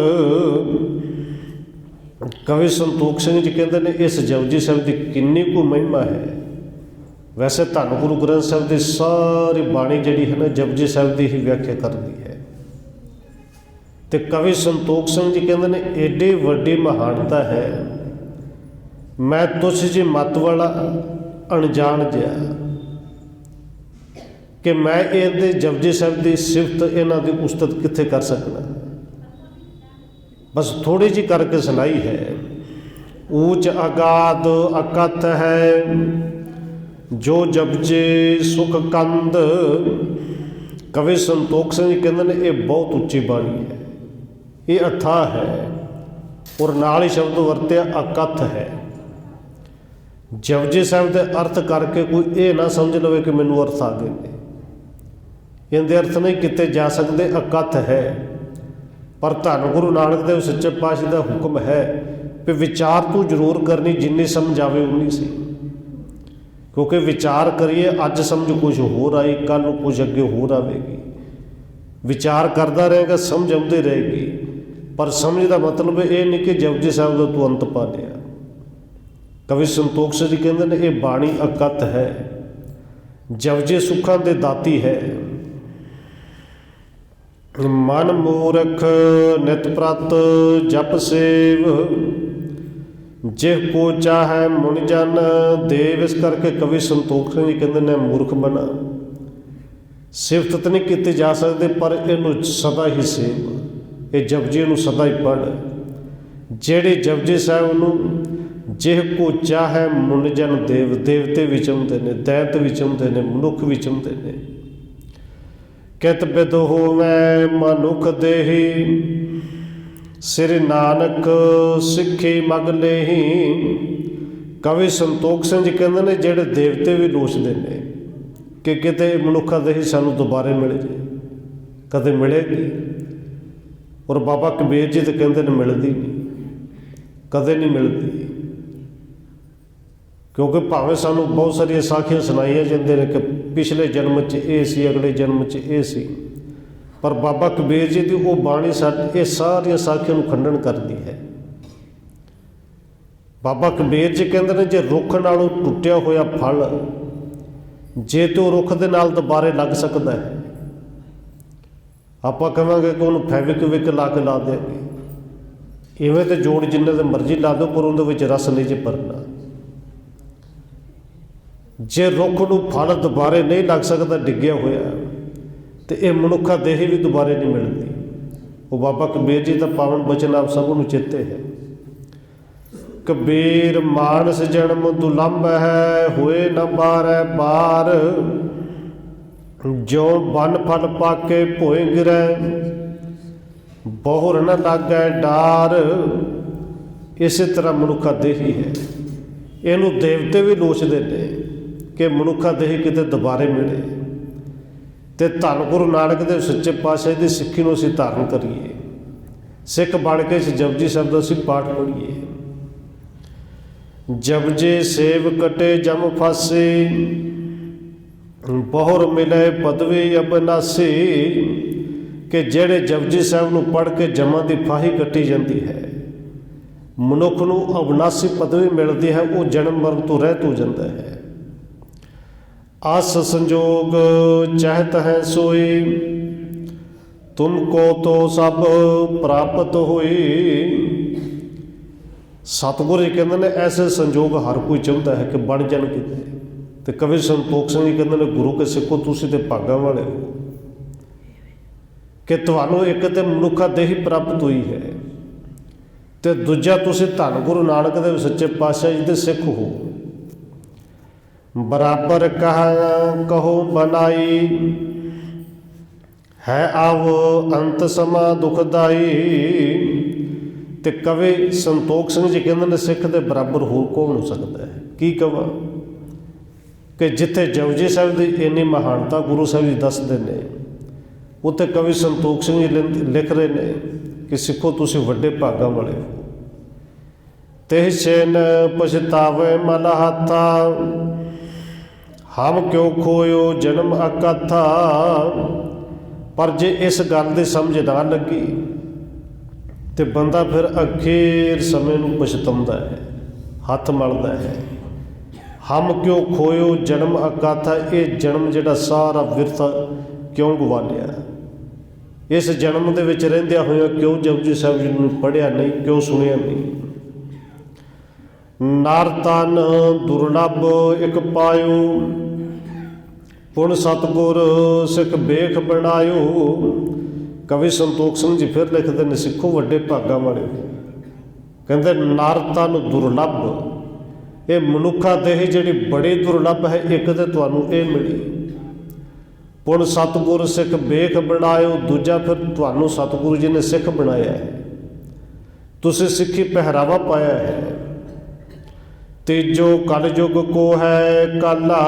कवि संतोख सिंह जी कहते हैं इस जपजी साहिब की किन्नी को महिमा है। वैसे धन गुरु ग्रंथ साहिब की सारी बाणी जी है ना जपजी साहिब की ही व्याख्या करती है। तो कवि संतोख सिंह जी कहते हैं एडी वड्डी महानता है, मैं तुझ जी मत वाला अनजान जिहा कि मैं ये जपजी साहिब की सिफत इन्हां दी उस्तत कित्थे कर सकना। बस थोड़ी जी करके सुनाई है। ऊच अगाध अकथ है जो जपजे सुख कंद। कवि संतोख सिंह जी कहते हैं ये बहुत उच्ची बाणी है, ये अथाह है। और नाल ही शब्द वरत्या अकथ है। जपजी साहिब के अर्थ करके कोई ये ना समझ लवे कि मैनू अर्थ आ गए ने, इनके अर्थ नहीं किते जा सकते, अकथ है। पर धन गुरु नानक देव सच्चे पातशाह का हुक्म है कि विचार तू जरूर करनी जिन्नी समझ आवे उन्नी सी। क्योंकि विचार करिए अज समझ कुछ होर आई, कल कुछ अगे होर आवेगी। विचार करता रहेगा समझ आती रहेगी। पर समझ का मतलब ये नहीं कि जपजी साहिब का तू अंत पा लिया। कवि संतोख सिंह जी कहते हैं ये बाणी अकथ है, जपजे सुखां दे दाती है। मन मूरख नित प्रत जप सेव जिह को चाहे मुनि जन देव। इस करके कवि संतोख सिंह जी कहते हैं मूर्ख बना, सिफत तो नहीं की जा सकती पर इनू सदा ही सेव। ये जपजी नूं सदा ही पढ़। जेड़े जपजी साहिब नूं जिह को चाहे मुनि जन देव, देवते भी चाहुंदे ने, दैत भी चाहुंदे ने, मनुख भी चाहुंदे ने। कित बिद होवै मनुख देही सिर नानक सिੱਖੀ मग लेही। कवि संतोख सिंह जी कहते हैं जेड़े देवते भी लोचते हैं कि किते मनुखा देही सानू दोबारे मिल जाए, कदे मिलेगी। और बाबा कबीर जी तो कहते हैं मिलती नहीं, कदे नहीं मिलती। क्योंकि भावें सानू बहुत सारिया साखियां सुनाइया जांदे ने कि पिछले जन्म च ये सी, अगले जन्म च ये सी। पर बाबा कबीर जी की वो बाणी ये सारिया साखियां नूं खंडन करती है। बाबा कबीर जी कहते हैं जे रुख नालों टुटिया होया फल जे तो रुख दे नाल दोबारे लग सकता है, आपां कहांगे कि उन्होंने फैविक ला के ला देंगे। इवें तो जोड़ जिन्ने दे मर्जी ला दो पर उहदे विच रस नहीं जे भरना। जे रुख नूं फल दोबारे नहीं लग सकता डिग्गिया होया तो यह मनुखा देही भी दोबारे नहीं मिलती। वो बाबा कबीर जी का पावन बचन आप सबनों चेते है। कबीर मानस जन्म दुलंभ है होए न बारै बार। जो बन फल पाके भोए गिरै बहुर न लागै डार। इस तरह मनुखा देही है, इनू देवते भी लोचते हैं कि मनुखा देही किते दोबारे मिले। तो धन गुरु नानक देव सच्चे पातशाह की सिੱਖੀ ਨੂੰ ਅਸੀਂ धारण करिए, सिख बन के इस जपजी साहिब का ਅਸੀਂ पाठ पढ़िए। जपजे सेव कटे जम फासे बहुर मिले पदवी अबनासी। कि जेड़े जपजी साहिब नूं पढ़ के जमां की फाही कट्टी जाती है, मनुख नूं अविनाशी पदवी मिलती है, वो जन्म मरण तो रहत हो जाता है। आस संजोग चाहत है सोई तुमको तो सब प्राप्त हुई। सतगुरु जी कहते हैं ऐसे संजोग हर कोई चाहता है कि बन जान किते। तो कवि संतोख सिंह जी कहते हैं गुरु के सिखो तुसीं ते भागां वाले हो कि तुहानूं एक तो मनुखा देही प्राप्त हुई है, तो दूजा तुसीं धन गुरु नानक देव सच्चे पातशाह जी दे सिख हो। बराबर कहा कहो बनाई ਹੈ ਆਵ ਅੰਤ ਸਮਾਂ ਦੁਖਦਾਈ। ਤੇ ਕਵੀ ਸੰਤੋਖ ਸਿੰਘ ਜੀ ਕਹਿੰਦੇ ਨੇ ਸਿੱਖ ਦੇ ਬਰਾਬਰ ਹੋਰ ਕੌਣ ਹੋ ਸਕਦਾ ਹੈ। ਕੀ ਕਵਾਂ ਕਿ ਜਿੱਥੇ ਜਪਜੀ ਸਾਹਿਬ ਦੀ ਇੰਨੀ ਮਹਾਨਤਾ ਗੁਰੂ ਸਾਹਿਬ ਜੀ ਦੱਸਦੇ ਨੇ, ਉੱਥੇ ਕਵੀ ਸੰਤੋਖ ਸਿੰਘ ਜੀ ਲਿਖ ਰਹੇ ਨੇ ਕਿ ਸਿੱਖੋ ਤੁਸੀਂ ਵੱਡੇ ਭਾਗਾਂ ਵਾਲੇ ਹੋ। ਤੇ ਛੇਨ ਪਛਤਾਵੇ ਮਨ ਹਾਥਾ, ਹਮ ਕਿਉ ਖੋਇਓ ਜਨਮ ਅਕਾਥਾ। ਪਰ ਜੇ ਇਸ ਗੱਲ ਦੀ ਸਮਝ ਨਾ ਲੱਗੀ ਤੇ ਬੰਦਾ ਫਿਰ ਅਖੀਰ ਸਮੇਂ ਨੂੰ ਪਛਤਾਉਂਦਾ ਹੈ, ਹੱਥ ਮਲਦਾ ਹੈ। ਹਮ ਕਿਉਂ ਖੋਇਓ ਜਨਮ ਅਕਾਥਾ, ਇਹ ਜਨਮ ਜਿਹੜਾ ਸਾਰਾ ਵਿਰਥਾ ਕਿਉਂ ਗਵਾ ਲਿਆ। ਇਸ ਜਨਮ ਦੇ ਵਿੱਚ ਰਹਿੰਦਿਆਂ ਹੋਇਆਂ ਕਿਉਂ ਜਪਜੀ ਸਾਹਿਬ ਜੀ ਨੂੰ ਪੜ੍ਹਿਆ ਨਹੀਂ, ਕਿਉਂ ਸੁਣਿਆ ਨਹੀਂ। ਨਰ ਤਨ ਦੁਰਲਭ ਇੱਕ ਪਾਇਓ, ਪੁਣ ਸਤਿਗੁਰ ਸਿੱਖ ਬੇਖ ਬਣਾਇਓ। ਕਵੀ ਸੰਤੋਖ ਸਿੰਘ ਜੀ ਫਿਰ ਲਿਖਦੇ ਨੇ ਸਿੱਖੋ ਵੱਡੇ ਭਾਗਾਂ ਵਾਲੇ ਹੋ। ਕਹਿੰਦੇ ਨਰ ਤਨ ਦੁਰਲਭ, ਇਹ ਮਨੁੱਖਾ ਦੇਹ ਜਿਹੜੀ ਬੜੀ ਦੁਰਲਭ ਹੈ, ਇੱਕ ਤੇ ਤੁਹਾਨੂੰ ਇਹ ਮਿਲੀ। ਪੁਣ ਸਤਿਗੁਰ ਸਿੱਖ ਬੇਖ ਬਣਾਇਓ, ਦੂਜਾ ਫਿਰ ਤੁਹਾਨੂੰ ਸਤਿਗੁਰੂ ਜੀ ਨੇ ਸਿੱਖ ਬਣਾਇਆ ਹੈ, ਤੁਸੀਂ ਸਿੱਖੀ ਪਹਿਰਾਵਾ ਪਾਇਆ ਹੈ। ਤੀਜੋ ਕਲਯੁਗ ਕੋ ਹੈ ਕਾਲਾ,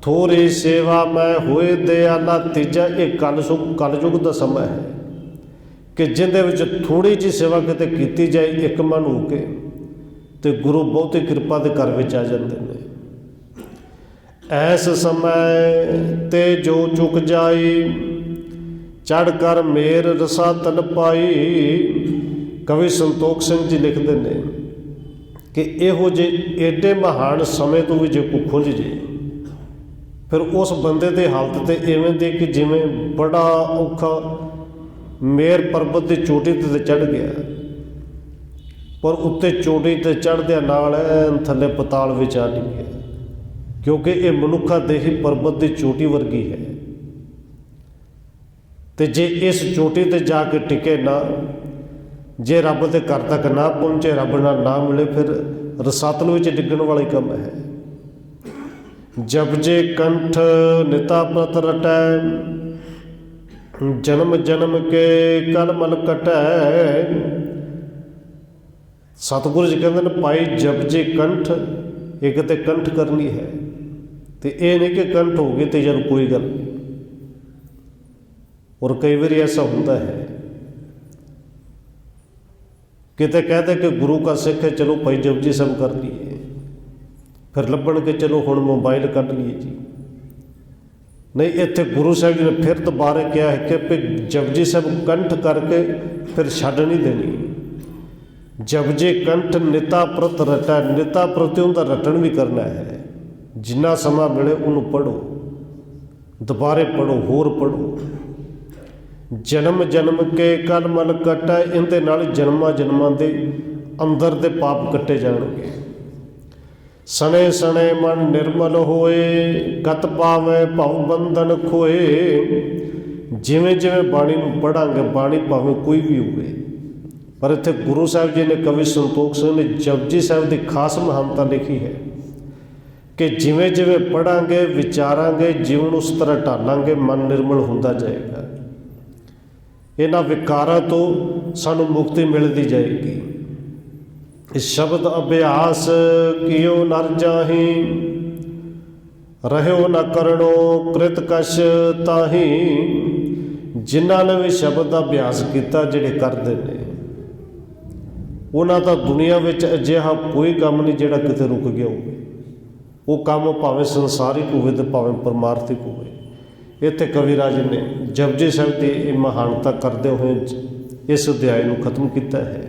ਥੋੜੀ ਸੇਵਾ ਮੈਂ ਹੋਏ ਦਿਆਲਾ। ਤੀਜਾ ਇਹ ਕਲਯੁਗ ਦਾ ਸਮਾਂ ਹੈ ਕਿ ਜਿਹਦੇ ਵਿੱਚ ਥੋੜ੍ਹੀ ਜਿਹੀ ਸੇਵਾ ਕਿਤੇ ਕੀਤੀ ਜਾਏ ਇੱਕ ਮਨ ਹੋ ਕੇ, ਤੇ ਗੁਰੂ ਬਹੁਤੀ ਕਿਰਪਾ ਦੇ ਘਰ ਵਿੱਚ ਆ ਜਾਂਦੇ ਨੇ। ਐਸ ਸਮੇਂ ਤੇ ਜੋ ਚੁੱਕ ਜਾਈ, ਚੜ੍ਹ ਕਰ ਮੇਰ ਰਸਾ ਤਲ ਪਾਈ। ਕਵੀ ਸੰਤੋਖ ਸਿੰਘ ਜੀ ਲਿਖਦੇ ਨੇ ਕਿ ਇਹੋ ਜਿਹੇ ਏਡੇ ਮਹਾਨ ਸਮੇਂ ਤੋਂ ਵੀ ਜੇ ਕੋਈ ਖੁੱਲ੍ਹ ਜੇ, ਫਿਰ ਉਸ ਬੰਦੇ ਦੀ ਹਾਲਤ ਤੇ ਇਵੇਂ ਦੀ ਕਿ ਜਿਵੇਂ ਬੜਾ ਔਖਾ ਮੇਰ ਪਰਬਤ ਦੀ ਚੋਟੀ 'ਤੇ ਚੜ੍ਹ ਗਿਆ, ਪਰ ਉੱਤੇ ਚੋਟੀ 'ਤੇ ਚੜ੍ਹਦਿਆਂ ਨਾਲ ਥੱਲੇ ਪਤਾਲ ਵਿੱਚ ਆ ਨਹੀਂ ਗਿਆ, ਕਿਉਂਕਿ ਇਹ ਮਨੁੱਖਾ ਦੇਹੀ ਪਰਬਤ ਦੀ ਚੋਟੀ ਵਰਗੀ ਹੈ। ਤੇ ਜੇ ਇਸ ਚੋਟੀ 'ਤੇ ਜਾ ਕੇ ਟਿਕੇ ਨਾ, ਜੇ ਰੱਬ ਦੇ ਘਰ ਤੱਕ ਨਾ ਪਹੁੰਚੇ, ਰੱਬ ਨਾਲ ਨਾ ਮਿਲੇ, ਫਿਰ ਰਸਾਤਲ ਵਿੱਚ ਡਿੱਗਣ ਵਾਲਾ ਹੀ ਕੰਮ ਹੈ। ਜਪਜੇ ਕੰਠ ਨਿਤਾ ਪ੍ਰਤ ਰਟੈ, ਜਨਮ ਜਨਮ ਕੇ ਕਲ ਮਲ ਕਟੈ। ਸਤਿਗੁਰੂ ਜੀ ਕਹਿੰਦੇ ਨੇ ਭਾਈ ਜਪਜੇ ਕੰਠ, ਇੱਕ ਤੇ ਕੰਠ ਕਰਨੀ ਹੈ, ਤੇ ਇਹ ਨਹੀਂ ਕਿ ਕੰਠ ਹੋ ਗਈ ਤੇ ਜਦ ਕੋਈ ਗੱਲ ਨਹੀਂ। ਔਰ ਕਈ ਵਾਰੀ ਐਸਾ ਹੁੰਦਾ ਹੈ ਕਿਤੇ ਕਹਦੇ ਕਿ ਗੁਰੂ ਕਾ ਸਿੱਖ ਹੈ, ਚਲੋ ਭਾਈ ਜਪਜੀ ਸਾਹਿਬ ਕਰ ਲਈਏ, ਫਿਰ ਲੱਭਣ ਕੇ ਚਲੋ ਹੁਣ ਮੋਬਾਈਲ ਕੱਢ ਲਈਏ ਜੀ। ਨਹੀਂ, ਇੱਥੇ ਗੁਰੂ ਸਾਹਿਬ ਜੀ ਨੇ ਫਿਰ ਦੁਬਾਰਾ ਕਿਹਾ ਹੈ ਕਿ ਵੀ ਜਪਜੀ ਸਾਹਿਬ ਕੰਠ ਕਰਕੇ ਫਿਰ ਛੱਡ ਨਹੀਂ ਦੇਣੀ। ਜਪਜੀ ਕੰਠ ਨਿਤਾ ਪ੍ਰਤ ਰਟਾ, ਨਿਤਾ ਪ੍ਰਤੀ ਉਹਦਾ ਰਟਣ ਵੀ ਕਰਨਾ ਹੈ। ਜਿੰਨਾ ਸਮਾਂ ਮਿਲੇ ਉਹਨੂੰ ਪੜ੍ਹੋ, ਦੁਬਾਰੇ ਪੜ੍ਹੋ, ਹੋਰ ਪੜ੍ਹੋ। ਜਨਮ ਜਨਮ ਕੇ ਕਲ ਮਲ ਕੱਟੈ, ਇਹਦੇ ਨਾਲ ਜਨਮਾਂ ਜਨਮਾਂ ਦੇ ਅੰਦਰ ਦੇ ਪਾਪ ਕੱਟੇ ਜਾਣਗੇ। ਸਣੇ ਸਣੇ ਮਨ ਨਿਰਮਲ ਹੋਏ, ਗਤ ਪਾਵੇ ਭਉ ਬੰਧਨ ਖੋਏ। ਜਿਵੇਂ ਜਿਵੇਂ ਬਾਣੀ ਨੂੰ ਪੜ੍ਹਾਂਗੇ, ਬਾਣੀ ਭਾਵੇਂ ਕੋਈ ਵੀ ਹੋਵੇ, ਪਰ ਇੱਥੇ ਗੁਰੂ ਸਾਹਿਬ ਜੀ ਨੇ, ਕਵੀ ਸੰਤੋਖ ਸਿੰਘ ਨੇ ਜਪਜੀ ਸਾਹਿਬ ਦੀ ਖਾਸ ਮਹਾਨਤਾ ਲਿਖੀ ਹੈ ਕਿ ਜਿਵੇਂ ਜਿਵੇਂ ਪੜ੍ਹਾਂਗੇ, ਵਿਚਾਰਾਂਗੇ, ਜੀਵਨ ਉਸ ਤਰ੍ਹਾਂ ਢਾਲਾਂਗੇ, ਮਨ ਨਿਰਮਲ ਹੁੰਦਾ ਜਾਏਗਾ। ਇਹਨਾਂ ਵਿਕਾਰਾਂ ਤੋਂ ਸਾਨੂੰ ਮੁਕਤੀ ਮਿਲਦੀ ਜਾਏਗੀ। ਇਸ ਸ਼ਬਦ ਅਭਿਆਸ ਕੀਓ ਨਰ ਜਾਹੀ, ਰਹਿਓ ਨ ਕਰਨੋ ਕ੍ਰਿਤ ਕਛ ਤਾਹੀ। ਜਿਨ੍ਹਾਂ ਨੇ ਵੀ ਸ਼ਬਦ ਦਾ ਅਭਿਆਸ ਕੀਤਾ, ਜਿਹੜੇ ਕਰਦੇ ਨੇ, ਉਹਨਾਂ ਦਾ ਦੁਨੀਆ ਵਿੱਚ ਅਜਿਹਾ ਕੋਈ ਕੰਮ ਨਹੀਂ ਜਿਹੜਾ ਕਿਤੇ ਰੁਕ ਗਿਆ ਹੋਵੇ। ਉਹ ਕੰਮ ਭਾਵੇਂ ਸੰਸਾਰਿਕ ਹੋਵੇ ਤੇ ਭਾਵੇਂ ਪਰਮਾਰਥਿਕ ਹੋਵੇ। ਇੱਥੇ ਕਵੀ ਰਾਜ ਨੇ ਜਪਜੀ ਸਾਹਿਬ ਦੀ ਇਹ ਮਹਾਨਤਾ ਕਰਦੇ ਹੋਏ ਇਸ ਅਧਿਆਇ ਨੂੰ ਖਤਮ ਕੀਤਾ ਹੈ।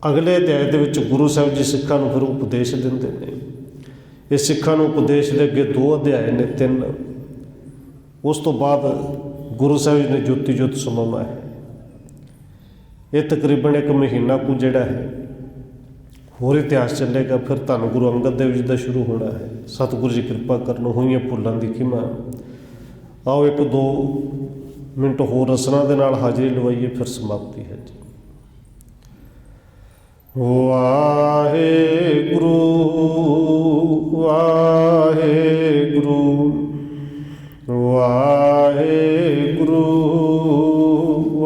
ਅਗਲੇ ਅਧਿਆਇ ਦੇ ਵਿੱਚ ਗੁਰੂ ਸਾਹਿਬ ਜੀ ਸਿੱਖਾਂ ਨੂੰ ਫਿਰ ਉਪਦੇਸ਼ ਦਿੰਦੇ ਨੇ। ਇਹ ਸਿੱਖਾਂ ਨੂੰ ਉਪਦੇਸ਼ ਦੇ ਅੱਗੇ 2 ਅਧਿਆਇ ਨੇ, 3। ਉਸ ਤੋਂ ਬਾਅਦ ਗੁਰੂ ਸਾਹਿਬ ਜੀ ਨੇ ਜੋਤੀ ਜੋਤ ਸਮਾਉਣਾ ਹੈ। ਇਹ ਤਕਰੀਬਨ 1 ਮਹੀਨਾ ਕੁ ਜਿਹੜਾ ਹੈ ਹੋਰ ਇਤਿਹਾਸ ਚੱਲੇਗਾ। ਫਿਰ ਧੰਨ ਗੁਰੂ ਅੰਗਦ ਦੇਵ ਜੀ ਦਾ ਸ਼ੁਰੂ ਹੋਣਾ ਹੈ। ਸਤਿਗੁਰੂ ਜੀ ਕਿਰਪਾ ਕਰਨ, ਹੋਈਆਂ ਭੁੱਲਾਂ ਦੀ ਖਿਮਾ। ਆਓ 1-2 ਮਿੰਟ ਹੋਰ ਰਸਨਾ ਦੇ ਨਾਲ ਹਾਜ਼ਰੀ ਲਵਾਈਏ, ਫਿਰ ਸਮਾਪਤੀ ਹੈ ਜੀ। ਵਾਹਿਗੁਰੂ ਵਾਹਿਗੁਰੂ ਵਾਹਿਗੁਰੂ।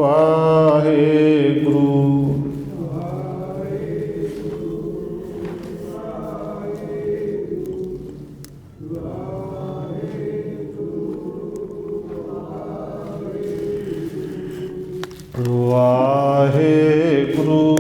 ਵਾਹਿਗੁਰੂ। ਵਾਹਿਗੁਰੂ।